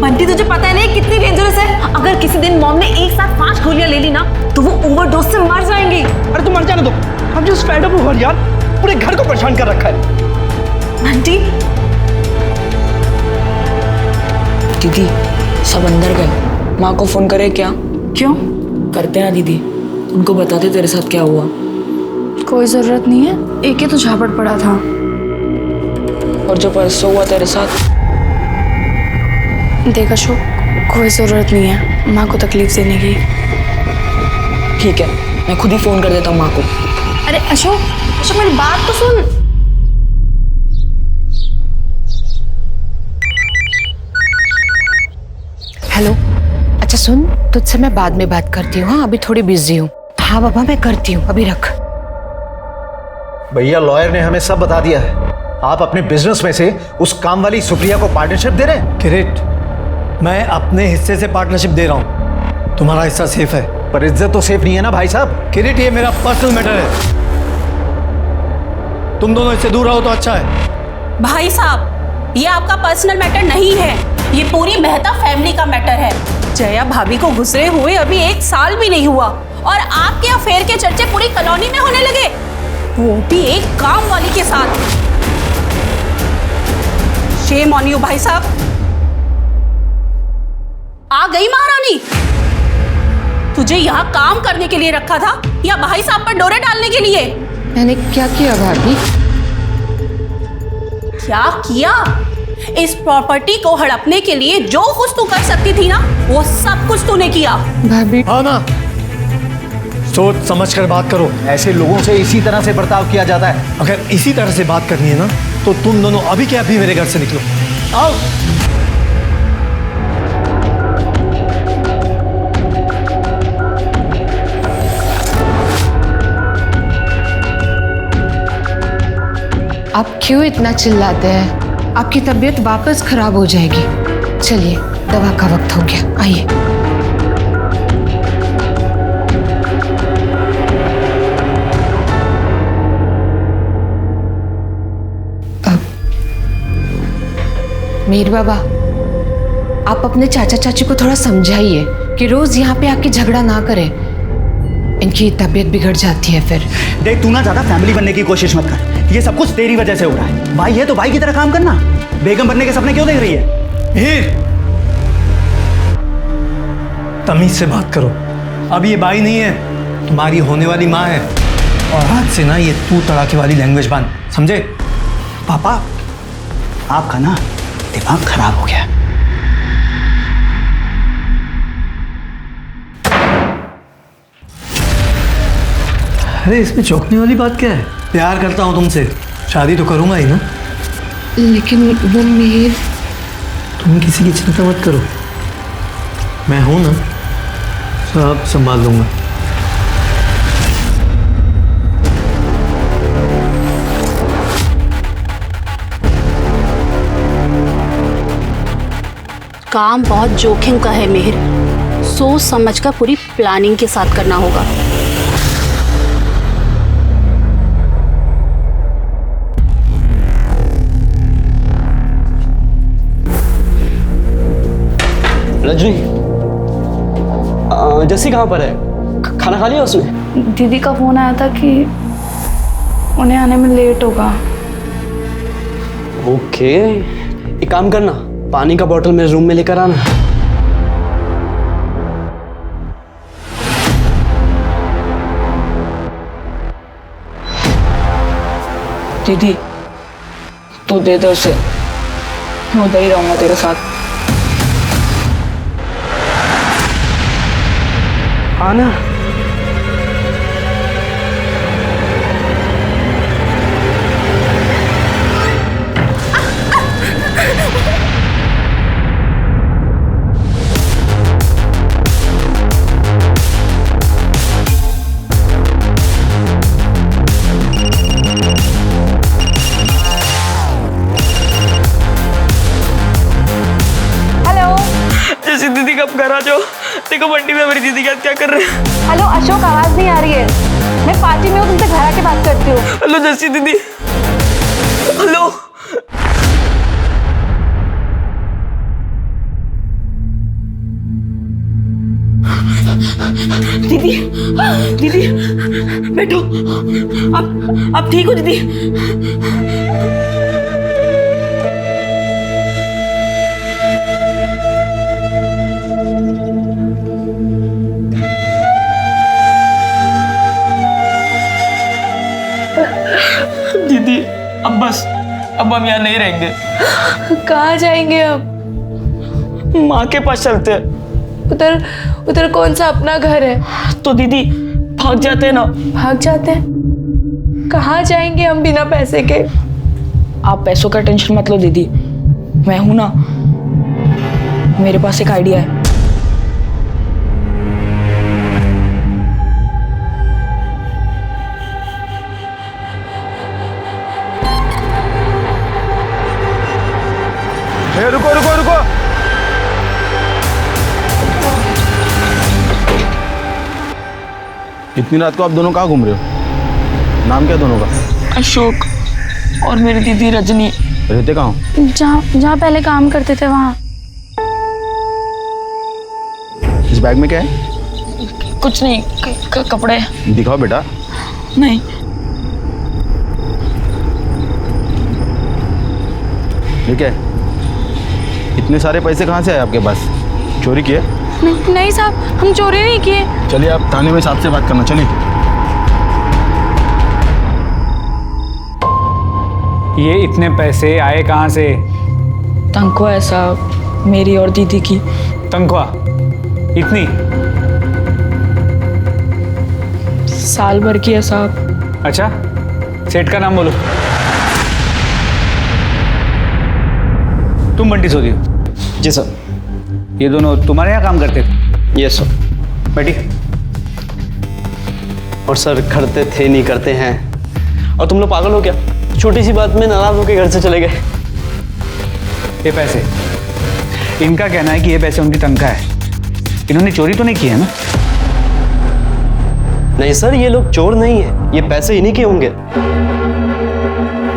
बंटी तुझे पता है नहीं कितनी डेंजरस है। अगर किसी दिन मॉम ने एक साथ 5 गोलियां ले ली ना, तो वो ओवरडोज से मर जाएंगी। अरे तू मर जाने दो, हम जस्ट फेड अप हो यार, पूरे घर को परेशान कर रखा है। बंटी दीदी सब अंदर गए, माँ को फोन करे क्या? क्यों? करते हैं दीदी, उनको बता दे तेरे साथ क्या हुआ। कोई जरूरत नहीं है, एक ही तो झापड़ पड़ा था। और जो परसों हुआ तेरे साथ? देख अशोक, कोई जरूरत नहीं है माँ को तकलीफ देने की। ठीक है, मैं खुद ही फोन कर देता हूँ माँ को। अरे अशोक मेरी बात तो सुन। हेलो, अच्छा सुन, तुझसे मैं बाद में बात करती हूँ। हाँ अभी थोड़ी बिजी हूँ। हाँ बाबा मैं करती हूँ, अभी रख। भैया लॉयर ने हमें सब बता दिया है। आप अपने बिजनेस में से उस काम वाली सुप्रिया को पार्टनरशिप दे रहे हैं। किरीट, मैं अपने हिस्से से पार्टनरशिप दे रहा हूँ, तुम्हारा हिस्सा सेफ है। पर इज्जत तो सेफ नहीं है ना भाई साहब। किरीट, ये मेरा पर्सनल मैटर है, तुम दोनों इससे दूर रहो तो अच्छा है। भाई साहब, ये आपका पर्सनल मैटर नहीं है, ये पूरी मेहता फैमिली का मैटर है। जया भाभी को गुजरे हुए अभी 1 साल भी नहीं हुआ और आपके अफेयर के चर्चे पूरी कॉलोनी में होने लगे, वो भी एक काम वाली के साथ। शेम ऑन यू भाई साहब। आ गई महारानी, तुझे यहाँ काम करने के लिए रखा था या भाई साहब पर डोरे डालने के लिए? मैंने क्या किया भाभी? क्या किया? इस प्रॉपर्टी को हड़पने के लिए जो कुछ तू कर सकती थी ना, वो सब कुछ तूने किया। भाभी हाँ ना, सोच समझ कर बात करो। ऐसे लोगों से इसी तरह से बर्ताव किया जाता है। अगर इसी तरह से बात करनी है ना, तो तुम दोनों अभी के अभी मेरे घर से निकलो। आओ। आप क्यों इतना चिल्लाते हैं? आपकी तबीयत वापस खराब हो जाएगी। चलिए, दवा का वक्त हो गया, आइए। मीर बाबा, आप अपने चाचा चाची को थोड़ा समझाइए कि रोज यहाँ पे आके झगड़ा ना करें, इनकी तबीयत बिगड़ जाती है फिर। देख, तू ना ज्यादा फैमिली बनने की कोशिश मत कर, ये सब कुछ तेरी वजह से हो रहा है। भाई है तो भाई की तरह काम करना। बेगम बनने के सपने क्यों देख रही है? हीर, तमीज से बात करो। अब ये भाई नहीं है, तुम्हारी होने वाली माँ है। और आज से ना ये तू तड़ाके वाली लैंग्वेज बंद, समझे? पापा, आपका ना दिमाग खराब हो गया। अरे इसमें चौंकने वाली बात क्या है? प्यार करता हूँ तुमसे, शादी तो करूंगा ही ना। लेकिन वो मीर। तुम किसी की चिंता मत करो, मैं हूं ना, सब संभाल लूंगा। काम बहुत जोखिम का है मेहर, सोच समझ कर पूरी प्लानिंग के साथ करना होगा। रजनी, जस्सी कहाँ पर है? खाना खा लिया उसने? दीदी का फोन आया था कि उन्हें आने में लेट होगा। ओके, एक काम करना, पानी का बोतल मेरे रूम में लेकर आना। दीदी तू दे दे उसे, मैं उधर ही रहूंगा तेरे साथ। आना। जैसी दीदी कब घर आ जाओ। देखो बंटी में मेरी दीदी क्या कर रहे हैं। हेलो अशोक, आवाज नहीं आ रही है। मैं पार्टी में हूँ, तुमसे घर आके बात करती हूँ। हेलो जैसी दीदी। हेलो। दीदी दीदी बैठो। आप ठीक हो दीदी? दीदी अब बस, अब हम यहाँ नहीं रहेंगे। कहाँ जाएंगे अब? माँ के पास चलते हैं। उधर उधर कौन सा अपना घर है? तो दीदी भाग जाते हैं ना। भाग जाते हैं? कहाँ जाएंगे हम बिना पैसे के? आप पैसों का टेंशन मत लो दीदी, मैं हूं ना। मेरे पास एक आइडिया है। रुको रुको रुको। इतनी रात को आप दोनों कहाँ घूम रहे हो? नाम क्या दोनों का? अशोक और मेरी दीदी रजनी। रहते कहाँ हो? जहाँ पहले काम करते थे वहाँ। इस बैग में क्या है? कुछ नहीं, कपड़े। दिखाओ बेटा। नहीं। ठीक है, इतने सारे पैसे कहाँ से आए आपके पास? चोरी किए? नहीं साहब, हम चोरी नहीं किए। चलिए आप थाने में साहब से बात करना। चलिए। ये इतने पैसे आए कहाँ से? तनख्वाह है साहब, मेरी और दीदी की। तनख्वाह इतनी? साल भर की है साहब। अच्छा, सेठ का नाम बोलो। तुम बंटी सोदी हो? जी सर। ये दोनों तुम्हारे यहाँ काम करते थे? Yes sir. बैठी। और सर करते थे नहीं करते हैं। और तुम लोग पागल हो क्या? छोटी सी बात में नाराज होकर घर से चले गए। ये पैसे, इनका कहना है कि ये पैसे उनकी तनख्वाह है। इन्होंने चोरी तो नहीं की है ना? नहीं सर, ये लोग चोर नहीं है, ये पैसे इन्हीं के होंगे।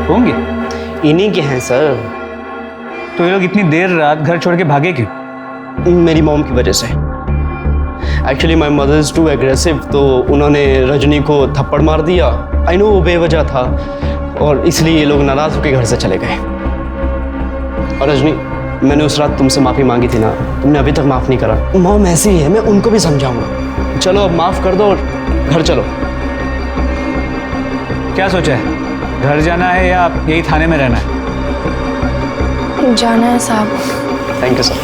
होंगे? इन्हीं के हैं सर। तो ये लोग इतनी देर रात घर छोड़ के भागे क्यों? मेरी मॉम की वजह से। Actually my mother is too aggressive, तो उन्होंने रजनी को थप्पड़ मार दिया। आई नो वो बेवजह था, और इसलिए ये लोग नाराज होकर घर से चले गए। और रजनी, मैंने उस रात तुमसे माफ़ी मांगी थी ना, तुमने अभी तक माफ़ नहीं करा। मॉम ऐसी है, मैं उनको भी समझाऊंगा। चलो अब माफ़ कर दो और घर चलो। क्या सोचा है? घर जाना है या यही थाने में रहना है? जाना है साहब। Thank you sir.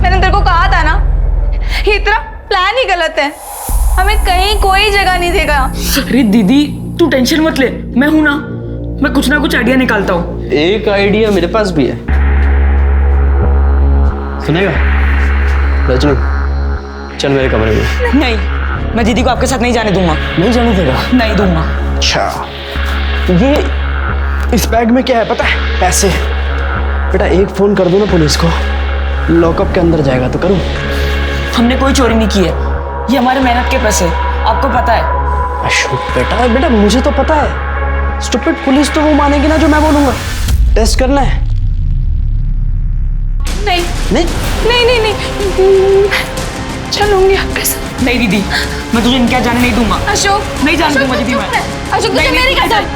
मैंने तेरे को कहा था ना, ये तेरा प्लान ही गलत है। हमें कहीं कोई जगह नहीं देगा। अरे दीदी तू टेंशन मत ले, मैं हूं ना। मैं कुछ ना कुछ आइडिया निकालता हूँ। एक आइडिया मेरे पास भी है, सुनेगा? रजनी चल मेरे कमरे में। नहीं, मैं दीदी को आपके साथ नहीं जाने दूंगा। नहीं जाने देगा? नहीं दूंगा। अच्छा, ये इस बैग में क्या है पता है? पैसे। बेटा एक फोन कर दो ना पुलिस को, लॉकअप के अंदर जाएगा तो करूँ। हमने कोई चोरी नहीं की है, ये हमारे मेहनत के पैसे, आपको पता है। अशोक बेटा, बेटा मुझे तो पता है। स्टूपिड पुलिस तो वो मानेगी ना जो मैं बोलूंगा। टेस्ट करना है? नहीं नहीं नहीं नहीं नहीं, चलूंगी आपके साथ। नहीं दीदी, मैं तुझे इनके जाने नहीं दूंगा। अशोक, नहीं जाने दूंगा दीदी मैं। अशोक तुझे मेरी कसम।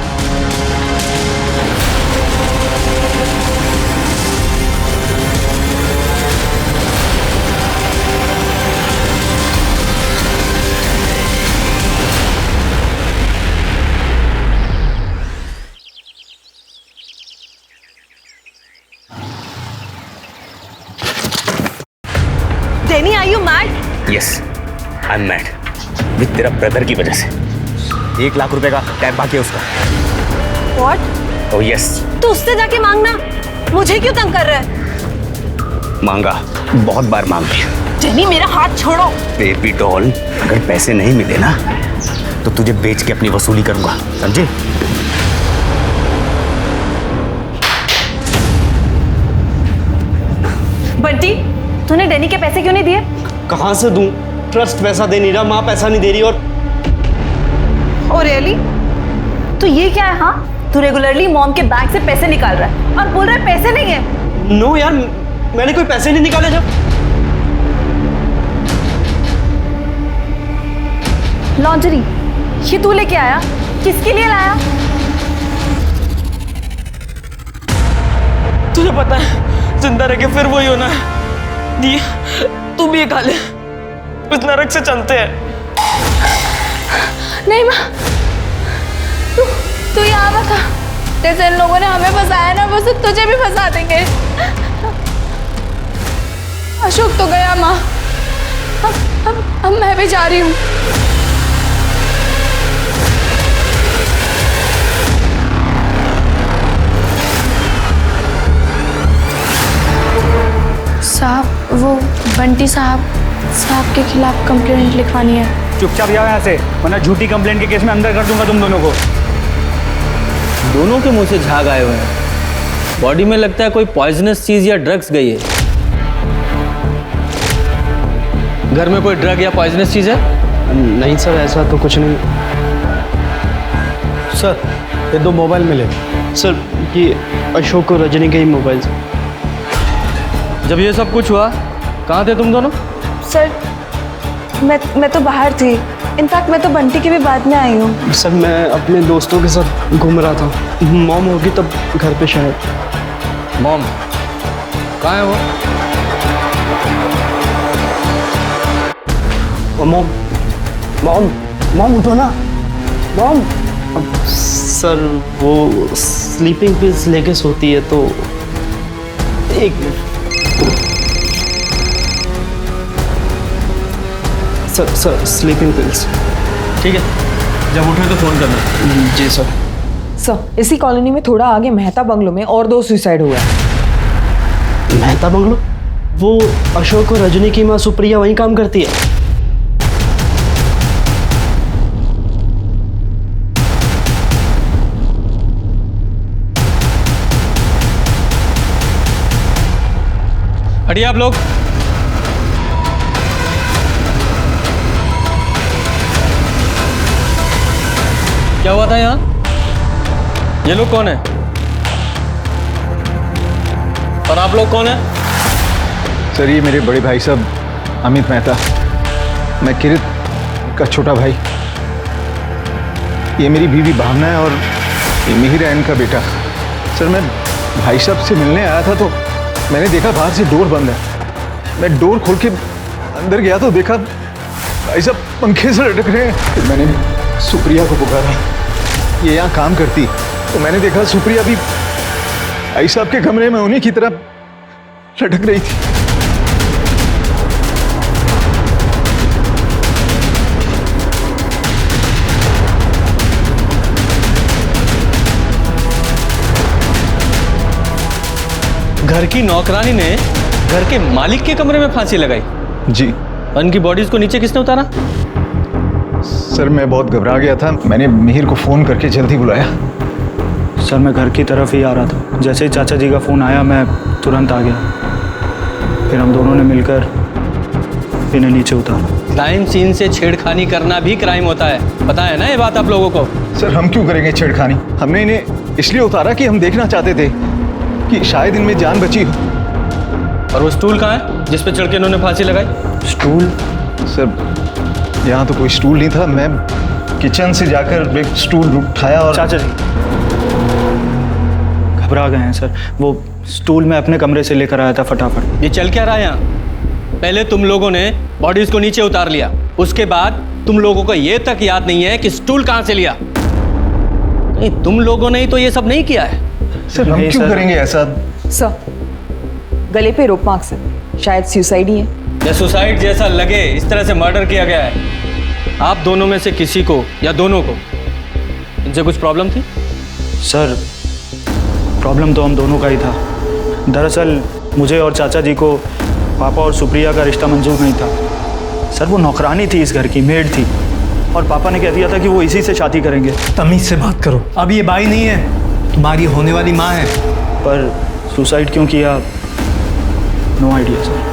Danny, are you mad? Yes, I am mad with तेरा ब्रदर की वजह से। 1 लाख रुपए का टैब बाकी है उसका। व्हाट? Oh yes. तो उससे जाके मांगना, मुझे क्यों तंग कर रहा है? मांगा, बहुत बार मांग लिया। डेनी मेरा हाथ छोड़ो। बेबी डॉल, अगर पैसे नहीं मिले ना तो तुझे बेच के अपनी वसूली करूंगा, समझे? बंटी, तूने डेनी के पैसे क्यों नहीं दिए? कहाँ से दूं? ट्रस्ट पैसा दे नहीं रहा, माँ पैसा नहीं दे रही। और रियली? तो ये क्या है? हाँ, तू रेगुलरली मॉम के बैंक से पैसे निकाल रहा है और बोल रहा है पैसे नहीं है। नो यार, मैंने कोई पैसे नहीं निकाले। जब लॉन्ड्री ये तू लेके आया, किसके लिए लाया? तुझे पता है जिंदा रह के फिर वही होना है। दी, तू भी ये खा ले, इस नरक से चलते हैं। नहीं माँ, तू यहाँ मत आ। जैसे इन लोगों ने हमें फंसाया ना, बस तुझे भी फंसा देंगे। अशोक तो गया माँ, अब मैं भी जा रही हूँ। साहब, वो बंटी साहब के खिलाफ कंप्लेंट लिखवानी है। चुपचाप जाओ यहाँ से, वरना झूठी कंप्लेंट के केस में अंदर कर दूंगा तुम दोनों को। दोनों के मुंह से झाग आए हुए हैं। बॉडी में लगता है कोई पॉइजनस चीज या ड्रग्स गई है। घर में कोई ड्रग या पॉइजनस चीज है? नहीं सर, ऐसा तो कुछ नहीं। सर, ये 2 मोबाइल मिले। सर, ये अशोक और रजनी के ही मोबाइल। जब ये सब कुछ हुआ, कहाँ थे तुम दोनों? सर, मैं तो बाहर थी। इनफैक्ट मैं तो बंटी के भी बाद में आई हूँ। सर, मैं अपने दोस्तों के साथ घूम रहा था। मॉम होगी तब घर पे शायद। मॉम कहाँ है वो? मॉम उठो ना। मॉम। सर, वो स्लीपिंग पिल्स लेके सोती है तो एक मिनट। Sir sleeping pills. ठीक है, जब उठे तो फोन करना। जी सर। सर, इसी कॉलोनी में थोड़ा आगे मेहता बंगलो में और 2 सुसाइड हुआ है। मेहता बंगलो? वो अशोक और रजनी की माँ सुप्रिया वहीं काम करती है। हटिए आप लोग। क्या हुआ था यहाँ? ये लोग कौन है? और आप लोग कौन है? सर, ये मेरे बड़े भाई साहब अमित मेहता, मैं किरित का छोटा भाई। ये मेरी बीवी भावना है और ये मिहिर है इनका बेटा। सर, मैं भाई साहब से मिलने आया था तो मैंने देखा बाहर से डोर बंद है। मैं डोर खोल के अंदर गया तो देखा भाई साहब पंखे से लटक रहे हैं। फिर मैंने सुप्रिया को पुकारा, ये यहाँ काम करती, तो मैंने देखा सुप्रिया भी भाई साहब के कमरे में उन्हीं की तरह लटक रही थी। घर की नौकरानी ने घर के मालिक के कमरे में फांसी लगाई? जी। उनकी बॉडीज को नीचे किसने उतारा? सर, मैं बहुत घबरा गया था, मैंने मिहिर को फ़ोन करके जल्दी बुलाया। सर, मैं घर की तरफ ही आ रहा था, जैसे ही चाचा जी का फ़ोन आया मैं तुरंत आ गया। फिर हम दोनों ने मिलकर इन्हें नीचे उतारा। क्राइम सीन से छेड़खानी करना भी क्राइम होता है, पता है ना ये बात आप लोगों को? सर, हम क्यों करेंगे छेड़खानी? हमने इन्हें इसलिए उतारा कि हम देखना चाहते थे कि शायद इनमें जान बची हो। और वो स्टूल कहाँ है जिस पे चढ़ के इन्होंने फांसी लगाई? स्टूल? सर, यहाँ तो कोई स्टूल नहीं था। मैं किचन से जाकर एक स्टूल उठाया और... चाचा जी घबरा गए हैं सर, वो स्टूल मैं अपने कमरे से लेकर आया था फटाफट। ये चल क्या रहा है यहाँ? पहले तुम लोगों ने बॉडीज को नीचे उतार लिया, उसके बाद तुम लोगों को ये तक याद नहीं है कि स्टूल कहाँ से लिया। नहीं, तुम लोगों ने ही तो ये सब नहीं किया है। सर, हम क्यों करेंगे ऐसा? सर, गले पे रोप मार्क्स है, शायद सुसाइड ही है। या सुसाइड जैसा लगे इस तरह से मर्डर किया गया है। आप दोनों में से किसी को या दोनों को इनसे कुछ प्रॉब्लम थी? सर प्रॉब्लम तो हम दोनों का ही था। दरअसल मुझे और चाचा जी को पापा और सुप्रिया का रिश्ता मंजूर नहीं था। सर वो नौकरानी थी, इस घर की मेड थी, और पापा ने कह दिया था कि वो इसी से शादी करेंगे। तमीज से बात करो, अब ये बाई नहीं है, तुम्हारी होने वाली माँ है। पर सुसाइड क्यों किया, नो आइडिया सर।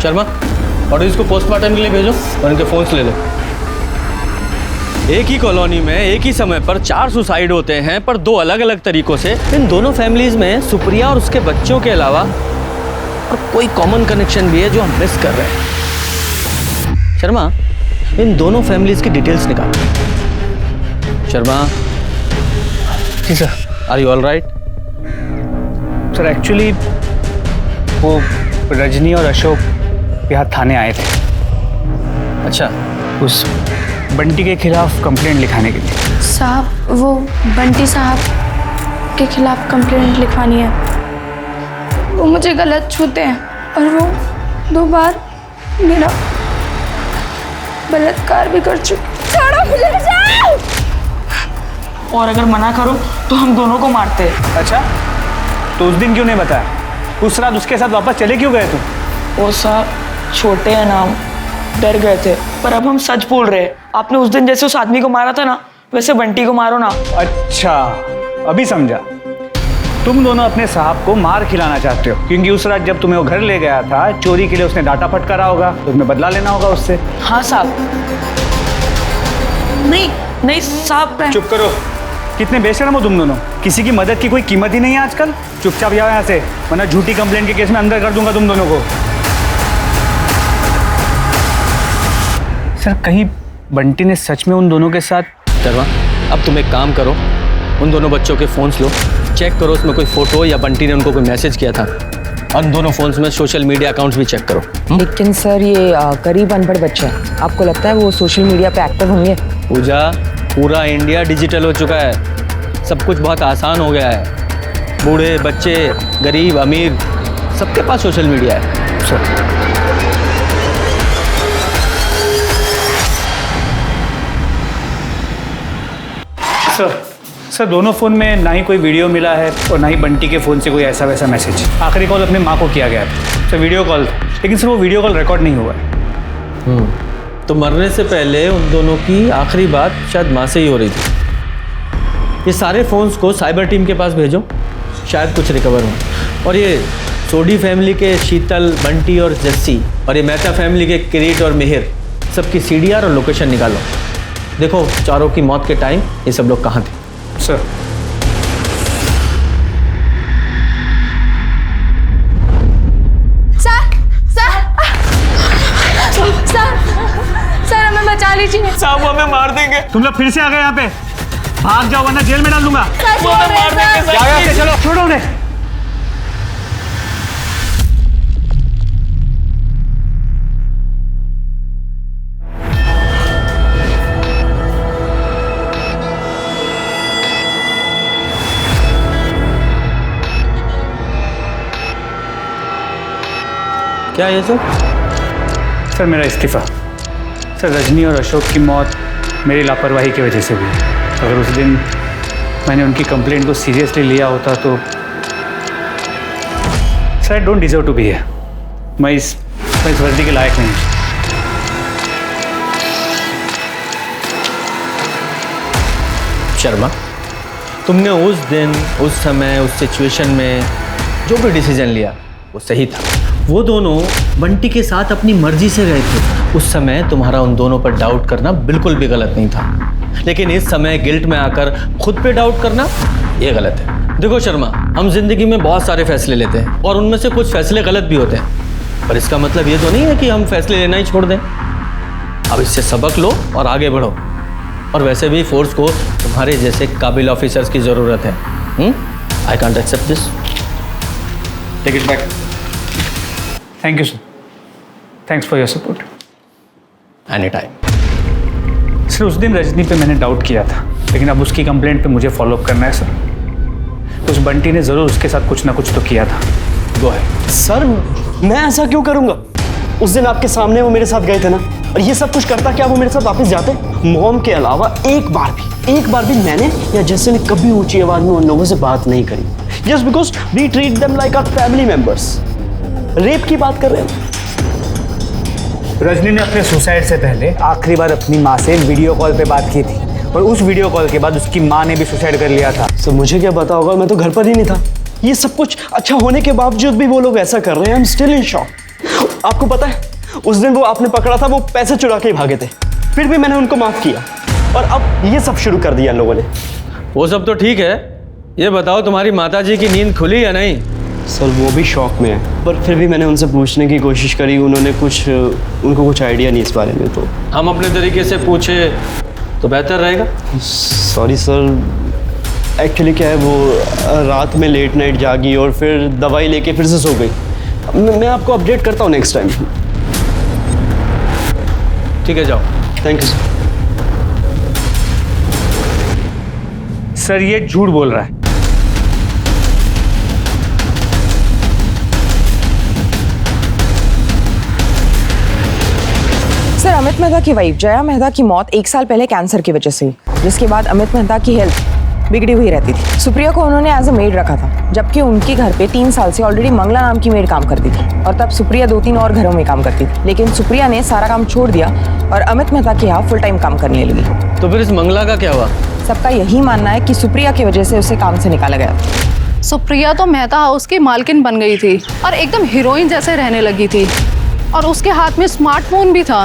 शर्मा, और इसको पोस्टमार्टम के लिए भेजो और इनके फोन्स ले लो। एक ही कॉलोनी में एक ही समय पर 4 सुसाइड होते हैं, पर 2 अलग अलग तरीकों से। इन दोनों फैमिलीज में सुप्रिया और उसके बच्चों के अलावा और कोई कॉमन कनेक्शन भी है जो हम मिस कर रहे हैं। शर्मा, इन दोनों फैमिलीज की डिटेल्स निकालो। शर्मा। जी sir. Are you all right? Sir actually वो रजनी और अशोक यहाँ थाने आए थे। अच्छा। उस बंटी के खिलाफ कंप्लेंट लिखाने के लिए। साहब, वो बंटी साहब के खिलाफ कंप्लेंट लिखवानी है। वो मुझे गलत छूते हैं और वो 2 बार मेरा बलात्कार भी कर चुके। छोड़ो मुझे। और अगर मना करो तो हम दोनों को मारते हैं। अच्छा, तो उस दिन क्यों नहीं बताया? उस रात उसके साथ वापस चले क्यों गए तुम? वो साहब छोटे हैं नाम, डर गए थे। पर अब हम सच बोल रहे हैं। आपने उस दिन जैसे उस आदमी को मारा था ना, वैसे बंटी को मारो ना। अच्छा, अभी समझा। तुम दोनों अपने साहब को मार खिलाना चाहते हो, क्योंकि उस रात जब तुम्हें वो घर ले गया था चोरी के लिए, उसने डाटा फटकारा होगा, तो तुम्हें बदला लेना होगा उससे। हाँ साहब। नहीं साहब। चुप करो। कितने बेशर्म हो तुम दोनों। किसी की मदद की कोई कीमत ही नहीं है आजकल। चुपचाप जाओ यहाँ से, वरना झूठी कंप्लेंट के केस में अंदर कर दूंगा तुम दोनों को। सर कहीं बंटी ने सच में उन दोनों के साथ? शर्मा, अब तुम एक काम करो, उन दोनों बच्चों के फोन्स लो, चेक करो उसमें कोई फोटो या बंटी ने उनको कोई मैसेज किया था, और उन दोनों फोन्स में सोशल मीडिया अकाउंट्स भी चेक करो। लेकिन सर ये करीब अनपढ़ बच्चे हैं, आपको लगता है वो सोशल मीडिया पे एक्टिव होंगे? पूजा, पूरा इंडिया डिजिटल हो चुका है, सब कुछ बहुत आसान हो गया है। बूढ़े, बच्चे, गरीब, अमीर, सबके पास सोशल मीडिया है। सर दोनों फ़ोन में ना ही कोई वीडियो मिला है और ना ही बंटी के फ़ोन से कोई ऐसा वैसा मैसेज। आखिरी कॉल अपने माँ को किया गया था, सर वीडियो कॉल, लेकिन सर वो वीडियो कॉल रिकॉर्ड नहीं हुआ है। तो मरने से पहले उन दोनों की आखिरी बात शायद माँ से ही हो रही थी। ये सारे फ़ोन्स को साइबर टीम के पास भेजो, शायद कुछ रिकवर हो। और ये सोडी फैमिली के शीतल, बंटी और जस्सी, और ये मेहता फैमिली के किरीट और मिहिर, सबकी CDR और लोकेशन निकालो। देखो चारों की मौत के टाइम ये सब लोग कहाँ थे। सर सर हमें बचा लीजिए। साहब हमें मार देंगे। तुम लोग फिर से आ गए यहाँ पे, भाग जाओ वरना जेल में डाल दूंगा। वो हमें मार देंगे। जाओ यहाँ से, चलो छोड़ो उन्हें। क्या है सर? सर मेरा इस्तीफ़ा। सर रजनी और अशोक की मौत मेरी लापरवाही की वजह से हुई। अगर उस दिन मैंने उनकी कंप्लेंट को सीरियसली लिया होता तो sir I don't deserve to be here. मैं इस वर्दी के लायक नहीं। शर्मा, तुमने उस दिन, उस समय, उस सिचुएशन में जो भी डिसीजन लिया वो सही था। वो दोनों बंटी के साथ अपनी मर्जी से गए थे। उस समय तुम्हारा उन दोनों पर डाउट करना बिल्कुल भी गलत नहीं था, लेकिन इस समय गिल्ट में आकर खुद पे डाउट करना ये गलत है। देखो शर्मा, हम जिंदगी में बहुत सारे फैसले लेते हैं और उनमें से कुछ फैसले गलत भी होते हैं, पर इसका मतलब ये तो नहीं है कि हम फैसले लेना ही छोड़ दें। अब इससे सबक लो और आगे बढ़ो। और वैसे भी फोर्स को तुम्हारे जैसे काबिल ऑफिसर्स की ज़रूरत है। I can't accept this. Take it back. Thank you sir, thanks for your support. Any time. Sir उस दिन रजनी पे मैंने डाउट किया था, लेकिन अब उसकी कंप्लेंट पे मुझे फॉलोअप करना है सर। उस बंटी ने ज़रूर उसके साथ कुछ ना कुछ तो किया था। Go ahead. सर मैं ऐसा क्यों करूंगा? उस दिन आपके सामने वो मेरे साथ गए थे ना, और ये सब कुछ करता क्या वो मेरे साथ वापस जाते? मॉम के अलावा एक बार भी मैंने या जैसे ने कभी ऊंची आवाज में उन लोगों से बात नहीं करी, just because we treat them like our family members. Rape की बात कर रहे हैं। रजनी ने अपने सुसाइड से पहले आखिरी बार अपनी माँ से वीडियो कॉल पे बात की थी, और उस वीडियो कॉल के बाद उसकी माँ ने भी सुसाइड कर लिया था। सर मुझे क्या पता होगा, मैं तो घर पर ही नहीं था। ये सब कुछ अच्छा होने के बावजूद भी वो लोग ऐसा कर रहे हैं। I am still in shock. आपको पता है उस दिन वो आपने पकड़ा था, वो पैसे चुरा के भागे थे, फिर भी मैंने उनको माफ किया, और अब ये सब शुरू कर दिया इन लोगों ने। वो सब तो ठीक है, ये बताओ तुम्हारी माताजी की नींद खुली या नहीं? सर वो भी शौक में है, पर फिर भी मैंने उनसे पूछने की कोशिश करी, उनको कुछ आइडिया नहीं इस बारे में। तो हम अपने तरीके से पूछे तो बेहतर रहेगा। सॉरी सर, एक्चुअली क्या है वो रात में लेट नाइट जागी और फिर दवाई लेके फिर से सो गई। मैं आपको अपडेट करता हूँ नेक्स्ट टाइम। ठीक है जाओ। Thank you sir. ये झूठ बोल रहा है। सर, अमित मेहता की वाइफ जया मेहता की मौत 1 साल पहले कैंसर की वजह से हुई, जिसके बाद अमित मेहता की हेल्थ बिगड़ी हुई रहती थी। सुप्रिया को उन्होंने एज अ मेड रखा था, जबकि उनके घर पे 3 साल से ऑलरेडी मंगला नाम की मेड काम करती थी, और तब सुप्रिया 2-3 और घरों में काम करती थी। लेकिन सुप्रिया ने सारा काम छोड़ दिया और अमित मेहता के यहाँ फुल टाइम काम करने लगी। तो फिर इस मंगला का क्या हुआ? सबका यही मानना है कि सुप्रिया की वजह से उसे काम से निकाला गया। सुप्रिया तो मेहता हाउस की मालकिन बन गई थी और एकदम हीरोइन जैसे रहने लगी थी, और उसके हाथ में स्मार्टफोन भी था।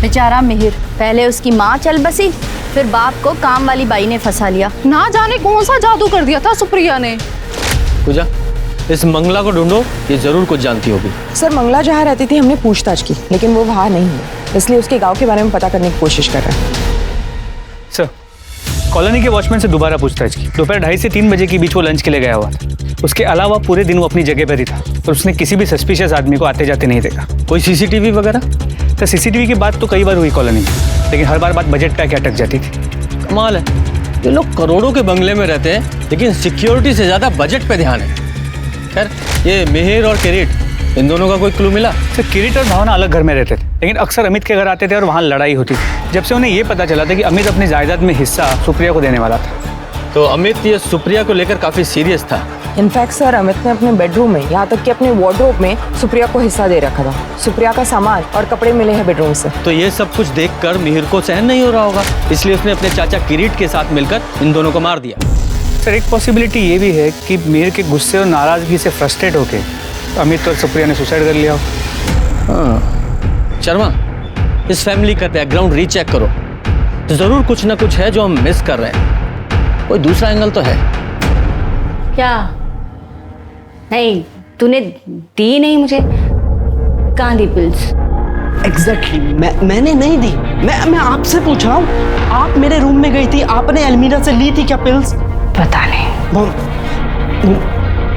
बेचारा मिहिर, पहले उसकी माँ चल बसी, फिर बाप को काम वाली बाई ने फंसा लिया। ना जाने कौन सा जादू कर दिया था सुप्रिया ने। पूजा, इस मंगला को ढूंढो, ये जरूर कुछ जानती होगी। सर, मंगला जहाँ रहती थी हमने पूछताछ की, लेकिन वो वहाँ नहीं है, इसलिए उसके गाँव के बारे में पता करने की कोशिश कर रहे हैं। सर, कॉलोनी के वॉचमैन से दोबारा पूछताछ की। दोपहर 2:30 से 3 बजे के बीच वो लंच के लिए गया हुआ था। उसके अलावा पूरे दिन वो अपनी जगह पर ही था, और उसने किसी भी सस्पिशियस आदमी को आते जाते नहीं देखा। कोई सीसीटीवी वगैरह? तो सीसीटीवी की बात तो कई बार हुई कॉलोनी में, लेकिन हर बार बात बजट पे आके अटक जाती थी। कमाल है, ये लोग करोड़ों के बंगले में रहते हैं, लेकिन सिक्योरिटी से ज्यादा बजट पे ध्यान है। खैर, ये मिहिर और किरीट, इन दोनों का कोई क्लू मिला? तो किरीट और भावना अलग घर में रहते थे, लेकिन अक्सर अमित के घर आते थे और वहाँ लड़ाई होती थी। जब से उन्हें ये पता चला था कि अमित अपनी जायदाद में हिस्सा सुप्रिया को देने वाला था। तो अमित ये सुप्रिया को लेकर काफी सीरियस था। इनफैक्ट सर, अमित ने अपने बेडरूम में, यहाँ तक कि अपने वार्डरोब में सुप्रिया को हिस्सा दे रखा था। सुप्रिया का सामान और कपड़े मिले हैं बेडरूम से। तो ये सब कुछ देखकर मिहिर को सहन नहीं हो रहा होगा, इसलिए उसने अपने चाचा किरीट के साथ मिलकर इन दोनों को मार दिया। सर, एक पॉसिबिलिटी ये भी है कि मिहिर के गुस्से और नाराजगी से फ्रस्ट्रेट होकर अमित और सुप्रिया ने सुसाइड कर लिया हो। हाँ शर्मा, इस फैमिली का बैकग्राउंड रीचेक करो, तो जरूर कुछ ना कुछ है जो हम मिस कर रहे हैं। कोई दूसरा एंगल तो है क्या? नहीं, तूने दी नहीं मुझे। कहाँ दी पिल्स? एग्जैक्टली, मैंने नहीं दी। मैं आपसे पूछ रहा हूँ। आप मेरे रूम में गई थी, आपने अलमीरा से ली थी क्या पिल्स? पता नहीं। मॉम,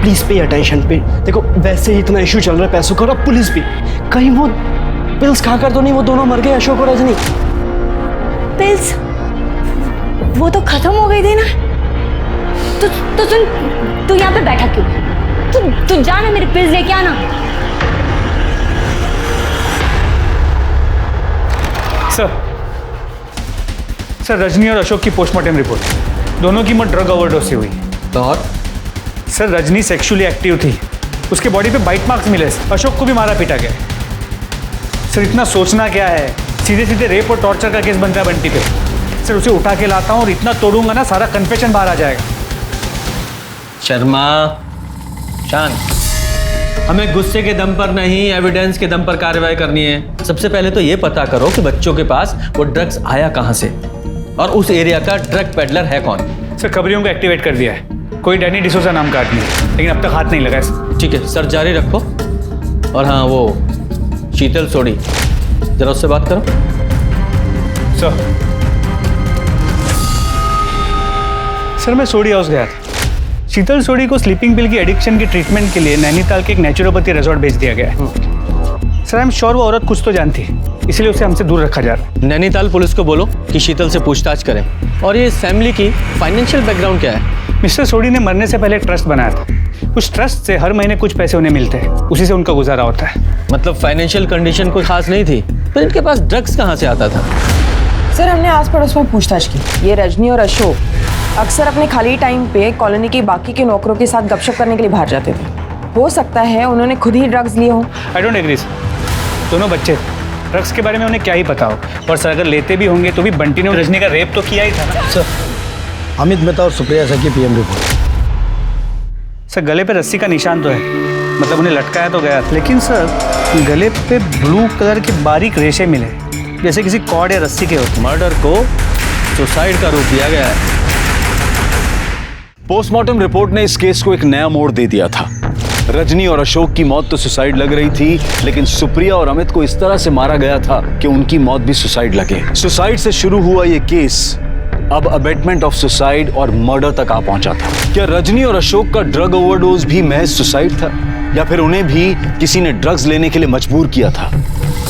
प्लीज पे अटेंशन पे। देखो वैसे ही इतना इशू चल रहा है पैसों का, और पुलिस भी, कहीं वो पिल्स खाकर तो नहीं वो दोनों मर गए, अशोक और रजनी? पिल्स वो तो खत्म हो गई थी ना। तो सुन, तू यहाँ पे बैठा क्यों? तू जा ना, मेरे पिल्स लेके आना। सर, रजनी और अशोक की पोस्टमार्टम रिपोर्ट, दोनों की मौत ड्रग ओवरडोज से हुई। और सर, रजनी सेक्सुअली एक्टिव थी, उसके बॉडी पे बाइट मार्क्स मिले। अशोक को भी मारा पीटा गया। सर, इतना सोचना क्या है, सीधे सीधे रेप और टॉर्चर का केस बनता है बंटी पे। सर, उसे उठा के लाता हूँ और इतना तोड़ूंगा ना, सारा कन्फेशन बाहर आ जाएगा। शर्मा, शांत। हमें गुस्से के दम पर नहीं, एविडेंस के दम पर कार्रवाई करनी है। सबसे पहले तो ये पता करो कि बच्चों के पास वो ड्रग्स आया कहाँ से, और उस एरिया का ड्रग पेडलर है कौन। सर, खबरियों को एक्टिवेट कर दिया है, कोई डैनी डिसोजा नाम का आदमी है, लेकिन अब तक हाथ नहीं लगा है। ठीक है सर, जारी रखो। और हाँ, वो शीतल सोडी, जरा उससे बात करो। सर, मैं सोडी हाउस गया था। शीतल सोडी को स्लीपिंग पिल की एडिक्शन की ट्रीटमेंट के लिए नैनीताल के एक नेचुरोपैथी रिजॉर्ट भेज दिया गया है। सर, आई एम श्योर वो औरत कुछ तो जानती है, इसलिए उसे हमसे दूर रखा जा रहा है। नैनीताल पुलिस को बोलो कि शीतल से पूछताछ करें। और ये फैमिली की फाइनेंशियल बैकग्राउंड क्या है? मिस्टर सोडी ने मरने से पहले एक ट्रस्ट बनाया था, उस ट्रस्ट से हर महीने कुछ पैसे उन्हें मिलते हैं, उसी से उनका गुजारा होता है। मतलब फाइनेंशियल कंडीशन कोई खास नहीं थी, तो इनके पास ड्रग्स कहाँ से आता था? सर हमने आस पड़ोस में पूछताछ की। ये रजनी और अशोक अक्सर अपने खाली टाइम पे कॉलोनी के बाकी के नौकरों के साथ गपशप करने के लिए बाहर जाते थे। हो सकता है उन्होंने खुद ही ड्रग्स लिए हो। आई डोंट एग्री सर, दोनों बच्चे ड्रग्स के बारे में उन्हें क्या ही पता हो। और सर अगर लेते भी होंगे तो भी बंटी ने रजनी का रेप तो किया ही था ना। सर अमित मेहता और सुप्रिया सर की पीएम रिपोर्ट। सर गले पे रस्सी का निशान तो है, मतलब उन्हें लटकाया तो गया, लेकिन सर गले पे ब्लू कलर के बारीक रेशे मिले, जैसे किसी कॉर्ड या रस्सी के होते। मर्डर को सुसाइड का रूप दिया गया है। पोस्टमार्टम रिपोर्ट ने इस केस को एक नया मोड़ दे दिया था। रजनी और अशोक की मौत तो सुसाइड लग रही थी, लेकिन सुप्रिया और अमित को इस तरह से मारा गया था कि उनकी मौत भी सुसाइड लगे। सुसाइड से शुरू हुआ ये केस अब अबेटमेंट ऑफ सुसाइड और मर्डर तक आ पहुंचा था। क्या रजनी और अशोक का ड्रग ओवरडोज भी महज सुसाइड था, या फिर उन्हें भी किसी ने ड्रग्स लेने के लिए मजबूर किया था?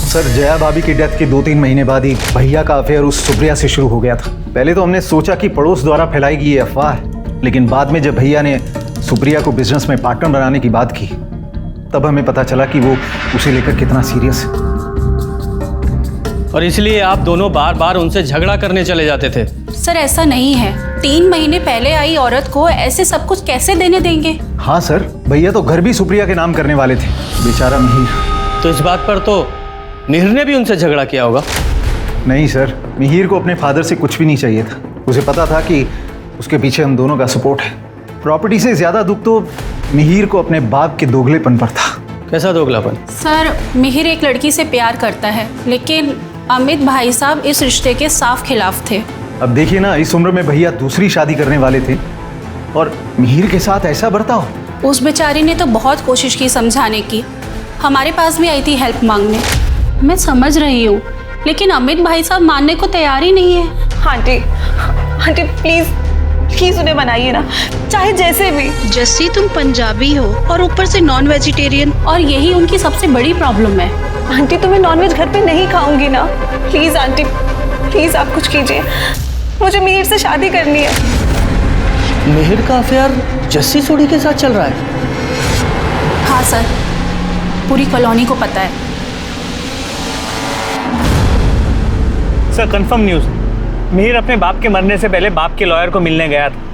सर जया भाभी की डेथ के 2-3 महीने बाद ही भैया का अफेयर उस सुप्रिया से शुरू हो गया था। पहले तो हमने सोचा कि पड़ोस द्वारा फैलाई गई ये अफवाह है, लेकिन बाद में जब भैया ने सुप्रिया को बिजनेस में पार्टनर बनाने की बात की, तब हमें पता चला कि वो उसे लेकर कितना सीरियस है। और इसलिए आप दोनों बार बार उनसे झगड़ा करने चले जाते थे। सर ऐसा नहीं है, 3 महीने पहले आई औरत को ऐसे सब कुछ कैसे देने देंगे? हाँ सर, भैया तो घर भी सुप्रिया के नाम करने वाले थे, बेचारा मिहिर। तो इस बात पर तो मिहिर ने भी उनसे झगड़ा किया होगा। नहीं सर, मिहिर को अपने फादर से कुछ भी नहीं चाहिए था। उसे पता था कि उसके पीछे हम दोनों का सपोर्ट है। प्रॉपर्टी से ज्यादा दुख तो मिहिर को अपने बाप के दोगलेपन पर था। कैसा दोगलापन? सर मिहिर एक लड़की से प्यार करता है, लेकिन अमित भाई साहब इस रिश्ते के साफ खिलाफ थे। अब देखिए ना, इस उम्र में भैया दूसरी शादी करने वाले थे और मिहिर के साथ ऐसा बर्ताव। उस बेचारी ने तो बहुत कोशिश की समझाने की, हमारे पास भी आई थी हेल्प मांगने। मैं समझ रही हूँ, लेकिन अमित भाई साहब मानने को तैयार ही नहीं है। आंटी आंटी प्लीज प्लीज उन्हें मनाइए ना, चाहे जैसे भी। जस्सी तुम पंजाबी हो और ऊपर से नॉन वेजिटेरियन, और यही उनकी सबसे बड़ी प्रॉब्लम है। आंटी तो मैं नॉनवेज घर पे नहीं खाऊंगी ना। प्लीज आंटी प्लीज आप कुछ कीजिए, मुझे मिहिर से शादी करनी है। मिहिर का अफेयर जस्सी सोडी के साथ चल रहा है? हाँ सर, पूरी कॉलोनी को पता है। सर कंफर्म न्यूज़, मिहिर अपने बाप के मरने से पहले बाप के लॉयर को मिलने गया था।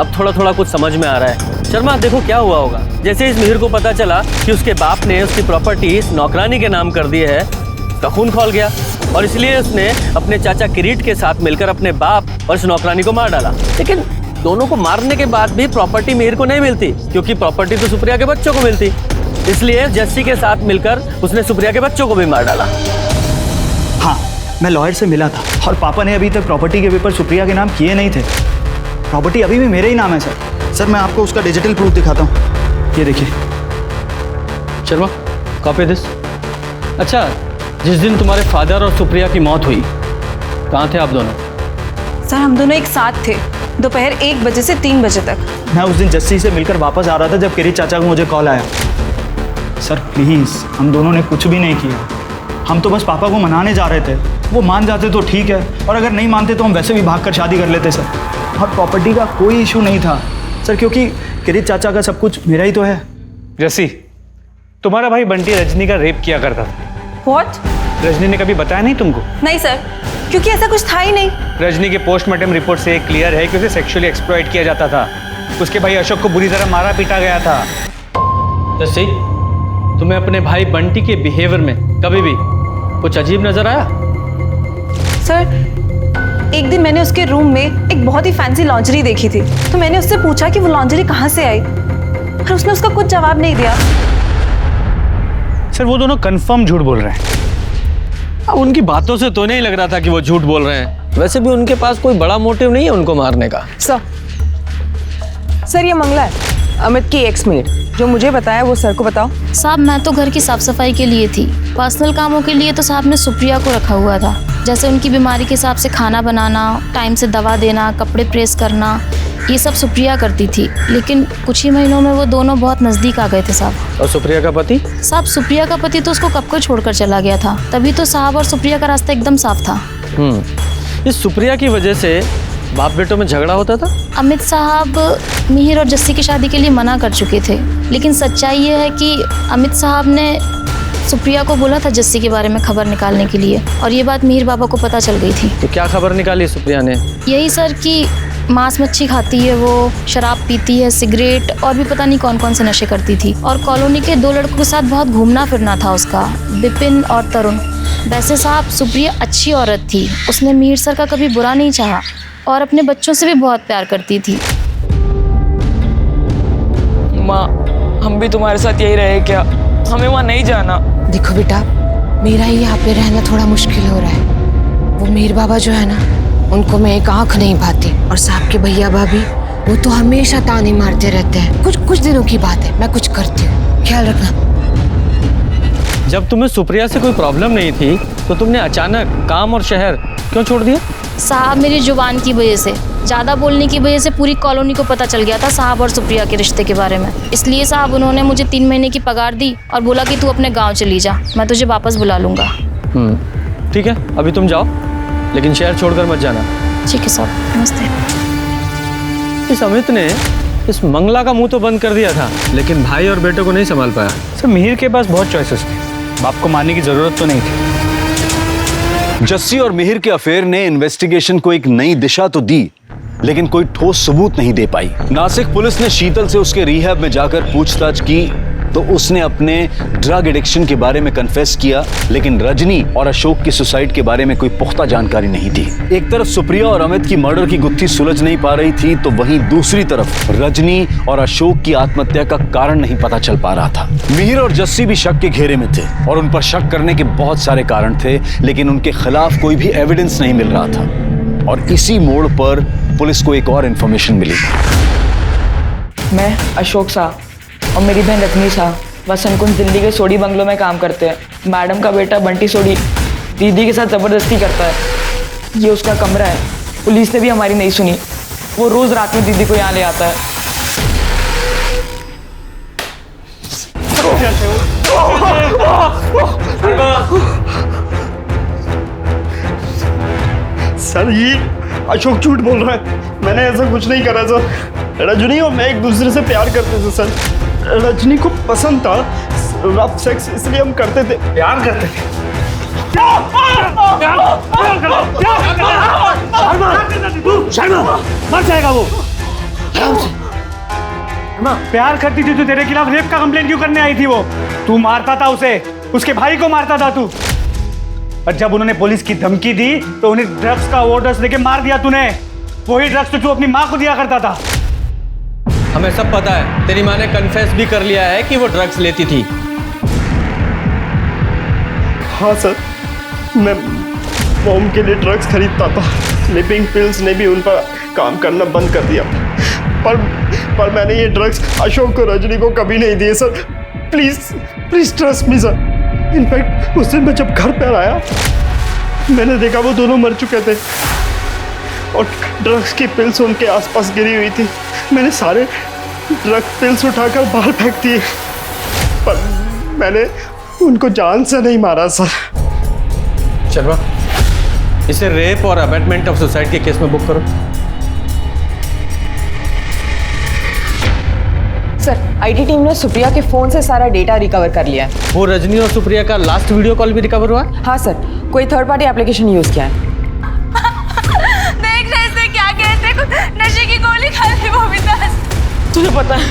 अब थोड़ा थोड़ा कुछ समझ में आ रहा है। शर्मा देखो क्या हुआ होगा, जैसे इस मिहिर को पता चला कि उसके बाप ने उसकी प्रॉपर्टी नौकरानी के नाम कर दी है, उसका खून खौल गया और इसलिए उसने अपने चाचा किरीट के साथ मिलकर अपने बाप और इस नौकरानी को मार डाला। लेकिन दोनों को मारने के बाद भी प्रॉपर्टी मिहिर को नहीं मिलती, क्योंकि प्रॉपर्टी तो सुप्रिया के बच्चों को मिलती। इसलिए जस्सी के साथ मिलकर उसने सुप्रिया के बच्चों को भी मार डाला। हाँ, मैं लॉयर से मिला था और पापा ने अभी तक प्रॉपर्टी के पेपर सुप्रिया के नाम किए नहीं थे। प्रॉपर्टी अभी भी मेरे ही नाम है सर। सर मैं आपको उसका डिजिटल प्रूफ दिखाता हूँ, ये देखिए। Sharma copy this. अच्छा, जिस दिन तुम्हारे फादर और सुप्रिया की मौत हुई, कहाँ थे आप दोनों? सर हम दोनों एक साथ थे, दोपहर 1 बजे से 3 बजे तक। मैं उस दिन जस्सी से मिलकर वापस आ रहा था जब किरीट चाचा को मुझे कॉल आया। सर प्लीज़, हम दोनों ने कुछ भी नहीं किया, हम तो बस पापा को मनाने जा रहे थे। वो मान जाते तो ठीक है, और अगर नहीं मानते तो हम वैसे भी भागकर शादी कर लेते सर। और प्रॉपर्टी का कोई इशू नहीं था सर, क्योंकि किरीट चाचा का सब कुछ मेरा ही तो है। जस्सी, तुम्हारा भाई बंटी रजनी का रेप किया करता था। What? रजनी ने कभी बताया नहीं तुमको? नहीं सर, क्योंकि ऐसा कुछ था ही नहीं। रजनी के पोस्टमार्टम रिपोर्ट से क्लियर है कि उसे सेक्सुअली एक्सप्लॉइट किया जाता था। उसके भाई अशोक को बुरी तरह मारा पीटा गया था। जस्सी, तुम्हें अपने भाई बंटी के बिहेवियर में कभी भी कुछ अजीब नजर आया? सर एक दिन मैंने उसके रूम में एक बहुत ही फैंसी लॉन्जरी देखी थी, तो मैंने उससे पूछा कि वो लॉन्जरी कहाँ से आई, पर उसने उसका कुछ जवाब नहीं दिया। सर वो दोनों कंफर्म झूठ बोल रहे हैं। अब उनकी बातों से तो नहीं लग रहा था कि वो झूठ बोल रहे हैं। वैसे भी उनके पास कोई बड़ा मोटिव नहीं है उनको मारने का। सर ये मंगला है, अमित की एक्समेट। जो मुझे बताया वो सर को बताओ। साहब मैं तो घर की साफ सफाई के लिए थी, पर्सनल कामों के लिए तो साहब ने सुप्रिया को रखा हुआ था, जैसे उनकी बीमारी के हिसाब से खाना बनाना, टाइम से दवा देना, कपड़े प्रेस करना, ये सब सुप्रिया करती थी। लेकिन कुछ ही महीनों में वो दोनों बहुत नज़दीक आ गए थे साहब। और सुप्रिया का पति? साहब सुप्रिया का पति तो उसको कब को छोड़कर चला गया था, तभी तो साहब और सुप्रिया का रास्ता एकदम साफ था। इस सुप्रिया की वजह से बाप बेटों में झगड़ा होता था? अमित साहब मिहिर और जस्सी की शादी के लिए मना कर चुके थे, लेकिन सच्चाई ये है कि अमित साहब ने सुप्रिया को बोला था जस्सी के बारे में खबर निकालने के लिए, और ये बात मिहिर बाबा को पता चल गई थी। तो क्या खबर निकाली सुप्रिया ने? यही सर कि मांस मच्छी खाती है वो, शराब पीती है, सिगरेट और भी पता नहीं कौन कौन से नशे करती थी, और कॉलोनी के 2 लड़कों के साथ बहुत घूमना फिरना था उसका, विपिन और तरुण। वैसे साहब सुप्रिया अच्छी औरत थी, उसने मिहिर सर का कभी बुरा नहीं चाहा और अपने बच्चों से भी बहुत प्यार करती थी। माँ, हम भी तुम्हारे साथ यही रहे क्या? हमें वहाँ नहीं जाना। देखो बेटा, मेरा ही यहाँ पे रहना थोड़ा मुश्किल हो रहा है। वो मीर बाबा जो है ना, उनको मैं एक आंख नहीं भाती, और साहब के भैया भाभी वो तो हमेशा ताने मारते रहते हैं। कुछ दिनों की बात है, मैं कुछ करती हूँ, ख्याल रखना। जब तुम्हें सुप्रिया से कोई प्रॉब्लम नहीं थी तो तुमने अचानक काम और शहर क्यों छोड़ दिया? साहब मेरी जुबान की वजह से, ज़्यादा बोलने की वजह से पूरी कॉलोनी को पता चल गया था साहब और सुप्रिया के रिश्ते के बारे में। इसलिए साहब उन्होंने मुझे 3 महीने की पगार दी और बोला कि तू अपने गांव चली जा, मैं तुझे वापस बुला लूँगा। ठीक है, अभी तुम जाओ, लेकिन शहर छोड़कर मत जाना। ठीक है साहब, नमस्ते। इस अमित ने इस मंगला का मुंह तो बंद कर दिया था, लेकिन भाई और बेटे को नहीं संभाल पाया। सर मिहिर के पास बहुत चॉइसेस थे, बाप को मारने की जरूरत तो नहीं थी। जस्सी और मिहिर के अफेयर ने इन्वेस्टिगेशन को एक नई दिशा तो दी, लेकिन कोई ठोस सबूत नहीं दे पाई। नासिक पुलिस ने शीतल से उसके रिहैब में जाकर पूछताछ की तो उसने अपने ड्रग एडिक्शन के बारे में कन्फेस किया, लेकिन रजनी और अशोक की सुसाइड के बारे में कोई पुख्ता जानकारी नहीं थी। एक तरफ सुप्रिया और अमित की मर्डर की गुत्थी सुलझ नहीं पा रही थी, तो वहीं दूसरी तरफ रजनी और अशोक की आत्महत्या का कारण नहीं पता चल पा रहा था। मिहिर और जस्सी भी शक के घेरे में थे और उन पर शक करने के बहुत सारे कारण थे, लेकिन उनके खिलाफ कोई भी एविडेंस नहीं मिल रहा था। और इसी मोड़ पर पुलिस को एक और इंफॉर्मेशन मिली। मैं, अशोक शाह और मेरी बहन रजनी शाह वसंतकुंज दिल्ली के सोडी बंगलों में काम करते हैं। मैडम का बेटा बंटी सोडी दीदी के साथ ज़बरदस्ती करता है। ये उसका कमरा है। पुलिस ने भी हमारी नहीं सुनी। वो रोज़ रात में दीदी को यहाँ ले आता है। सर ये अशोक झूठ बोल रहा है, मैंने ऐसा कुछ नहीं करा सर। रजनी और मैं एक दूसरे से प्यार करते थे सर। रजनी को पसंद था रफ सेक्स, इसलिए हम करते थे, प्यार करते थे। मर जाएगा वो। प्यार करती थी तो तेरे खिलाफ रेप का कंप्लेंट क्यों करने आई थी वो? तू मारता था उसे, उसके भाई को मारता था तू। और जब उन्होंने पुलिस की धमकी दी तो उन्हें ड्रग्स का ऑर्डर्स देके मार दिया तूने। वही ड्रग्स तो तू अपनी माँ को दिया करता था। हमें सब पता है, तेरी माँ ने कन्फेस भी कर लिया है कि वो ड्रग्स लेती थी। हाँ सर, मैं मॉम के लिए ड्रग्स खरीदता था। स्लीपिंग पिल्स ने भी उन पर काम करना बंद कर दिया। पर मैंने ये ड्रग्स अशोक को, रजनी को कभी नहीं दिए sir. Please trust me sir. In fact उस दिन मैं जब घर पर आया मैंने देखा वो दोनों मर चुके थे और ड्रग्स की पिल्स उनके आसपास गिरी हुई थी। मैंने सारे ड्रग पिल्स उठाकर बाहर फेंक दिए, पर मैंने उनको जान से नहीं मारा सर। शर्मा, इसे रेप और अबैटमेंट ऑफ सुसाइड के केस में बुक करो। सर, आईटी टीम ने सुप्रिया के फोन से सारा डेटा रिकवर कर लिया है। वो रजनी और सुप्रिया का लास्ट वीडियो कॉल भी रिकवर हुआ? हाँ सर, कोई थर्ड पार्टी एप्लीकेशन यूज किया है। नशे की गोली खा ली वो विकास। तुझे पता है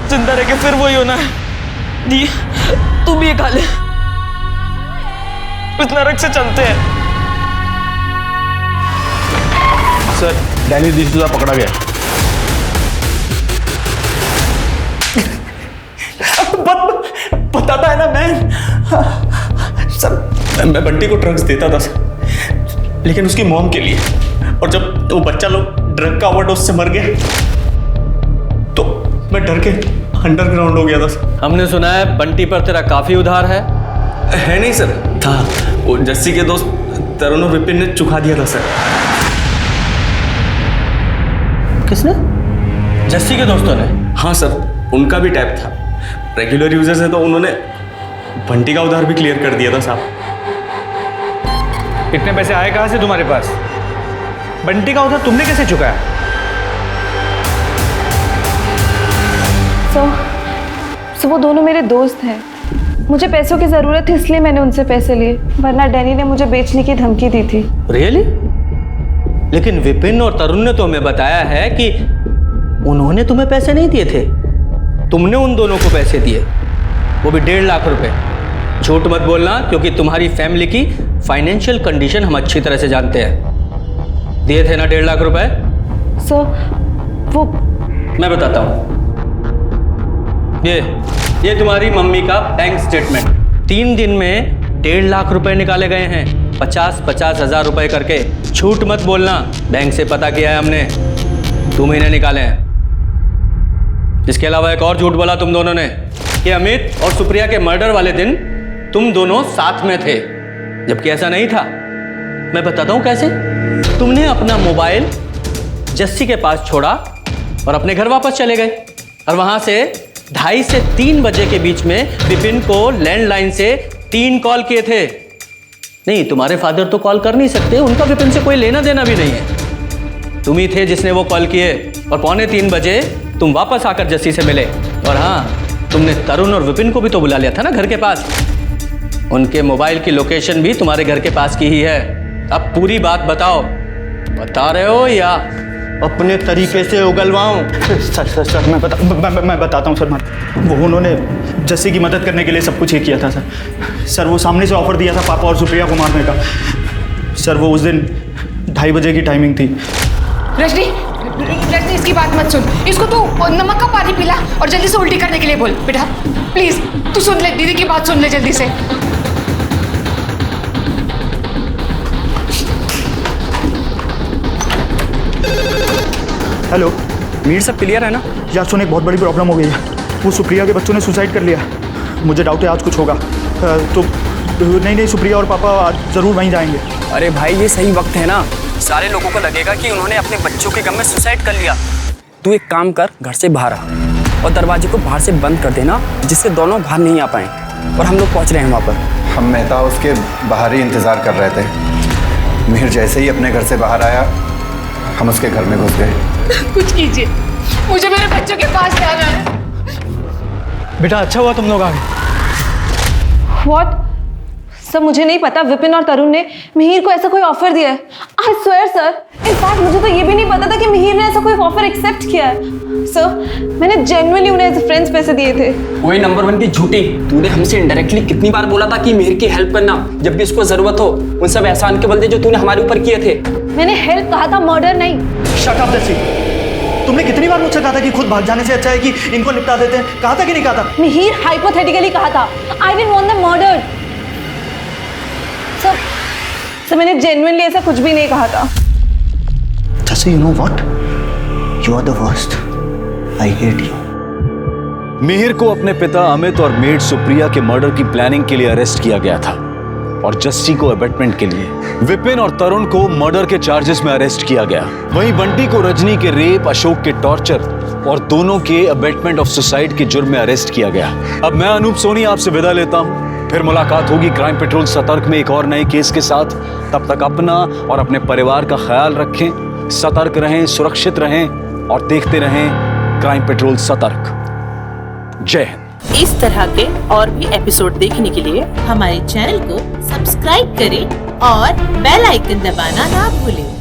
जिंदा रह के फिर वही होना है। दी तू भी ये खा ले, इस नरक से चलते हैं। सर, डैनी डिसूजा पकड़ा गया। बताता है ना मैं। सर, मैं बंटी को ड्रग्स देता था सर, लेकिन उसकी मॉम के लिए। और जब वो बच्चा लोग ड्रग का ओवरडोज से मर गया तो मैं डर के अंडरग्राउंड हो गया था सर। हमने सुना है बंटी पर तेरा काफी उधार है। है नहीं सर, था। वो जस्सी के दोस्त तरुण और विपिन ने चुका दिया था सर। किसने? जस्सी के दोस्तों ने? हाँ सर, उनका भी टैप था। रेगुलर यूजर्स है तो उन्होंने बंटी का उधार भी क्लियर कर दिया था साहब। इतने पैसे आए कहाँ से तुम्हारे पास? बंटी का उधर तुमने कैसे चुकाया? सो वो दोनों मेरे दोस्त हैं। मुझे पैसों की ज़रूरत थी इसलिए मैंने उनसे पैसे लिए, वरना डैनी ने मुझे बेचने की धमकी दी थी। रियली? लेकिन विपिन और तरुण ने तो हमें बताया है कि उन्होंने तुम्हें पैसे नहीं दिए थे, तुमने उन दोनों को पैसे दिए, वो भी 1.5 लाख रुपए। झूठ मत बोलना, क्योंकि तुम्हारी फैमिली की फाइनेंशियल कंडीशन हम अच्छी तरह से जानते हैं। दिए थे ना 1.5 लाख रुपए? सो वो मैं बताता हूँ। ये तुम्हारी मम्मी का बैंक स्टेटमेंट। 3 दिन में 1.5 लाख रुपए निकाले गए हैं, 50-50 हजार रुपए करके। झूठ मत बोलना, बैंक से पता किया है हमने, तुम ही ने निकाले हैं। इसके अलावा एक और झूठ बोला तुम दोनों ने कि अमित और सुप्रिया के मर्डर वाले दिन तुम दोनों साथ में थे, जबकि ऐसा नहीं था। मैं बताता हूं कैसे। तुमने अपना मोबाइल जस्सी के पास छोड़ा और अपने घर वापस चले गए, और वहां से 2:30 से 3 बजे के बीच में विपिन को लैंडलाइन से 3 कॉल किए थे। नहीं, तुम्हारे फादर तो कॉल कर नहीं सकते, उनका विपिन से कोई लेना देना भी नहीं है। तुम ही थे जिसने वो कॉल किए, और 2:45 बजे तुम वापस आकर जस्सी से मिले। और हाँ, तुमने तरुण और विपिन को भी तो बुला लिया था ना घर के पास। उनके मोबाइल की लोकेशन भी तुम्हारे घर के पास की ही है। अब पूरी बात बताओ, बता रहे हो या अपने तरीके से उगलवाऊं? सर मैं बताता हूँ सर। वो उन्होंने जस्सी की मदद करने के लिए सब कुछ ही किया था सर। सर वो सामने से ऑफर दिया था पापा और सुप्रिया को मारने का। सर वो उस दिन 2:30 बजे की टाइमिंग थी। रजनी, इसकी बात मत सुन, इसको तू नमक का पानी पिला और जल्दी से उल्टी करने के लिए बोल। बेटा प्लीज तू सुन ले, दीदी की बात सुन ले जल्दी से। हेलो मीर, सब क्लियर है ना? यार सुन, एक बहुत बड़ी प्रॉब्लम हो गई है। वो सुप्रिया के बच्चों ने सुसाइड कर लिया। मुझे डाउट है आज कुछ होगा। तो नहीं, सुप्रिया और पापा आज ज़रूर वहीं जाएंगे। अरे भाई, ये सही वक्त है ना, सारे लोगों को लगेगा कि उन्होंने अपने बच्चों के गम में सुसाइड कर लिया। तू एक काम कर, घर से बाहर आ और दरवाजे को बाहर से बंद कर देना, जिससे दोनों बाहर नहीं आ पाए। और हम लोग पहुंच रहे हैं वहाँ पर। हम मेहता हाउस के बाहर ही इंतज़ार कर रहे थे। मिहिर जैसे ही अपने घर से बाहर आया, हम उसके घर में घुस गए। कुछ कीजिए, मुझे मेरे बच्चों के पास जाना है। बेटा अच्छा हुआ तुम लोग आ गए। What? सर मुझे नहीं पता विपिन और तरुण ने मिहिर को ऐसा कोई ऑफर दिया है। आई स्वेयर सर, इनफैक्ट मुझे तो ये भी नहीं पता था कि मिहिर ने ऐसा कोई ऑफर एक्सेप्ट किया है। सर मैंने जेन्युइनली उन्हें एज फ्रेंड्स पैसे दिए थे। वही नंबर 1 की झूठी। तूने हमसे इनडायरेक्टली कितनी बार बोला था कि मिहिर की हेल्प करना जब भी उसको जरूरत हो। उन सब एहसान के बदले जो तूने हमारे ऊपर किए थे। मैंने हेल्प कहा था, मर्डर नहीं। शट अप जस्सी, तुमने कितनी बार मुझसे कहा था कि खुद भाग जाने से अच्छा है कि इनको निपटा देते हैं? कहा था कि नहीं कहा था? मिहिर हाइपोथेटिकली कहा था। I didn't want them murdered. Sir मैंने जेन्युइनली ऐसा कुछ भी नहीं कहा था। Jassi, you know what? You are the worst. I hate you. Mihir को अपने पिता अमित और मेड सुप्रिया के मर्डर की प्लानिंग के लिए अरेस्ट किया गया था, और जस्सी को अबेटमेंट के लिए। विपिन और तरुण को मर्डर के चार्जेस में अरेस्ट किया गया। वहीं बंटी को रजनी के रेप, अशोक के टॉर्चर और दोनों के अबेटमेंट ऑफ सुसाइड के जुर्म में अरेस्ट किया गया। अब मैं अनूप सोनी आपसे विदा लेता हूं। फिर मुलाकात होगी क्राइम पेट्रोल सतर्क में एक और नए केस के साथ। तब तक अपना और अपने परिवार का ख्याल रखें, सतर्क रहें, सुरक्षित रहें और देखते रहें क्राइम पेट्रोल सतर्क। जय हिंद। इस तरह के और भी एपिसोड देखने के लिए हमारे चैनल को सब्सक्राइब करें और बेल आइकन दबाना ना भूलें।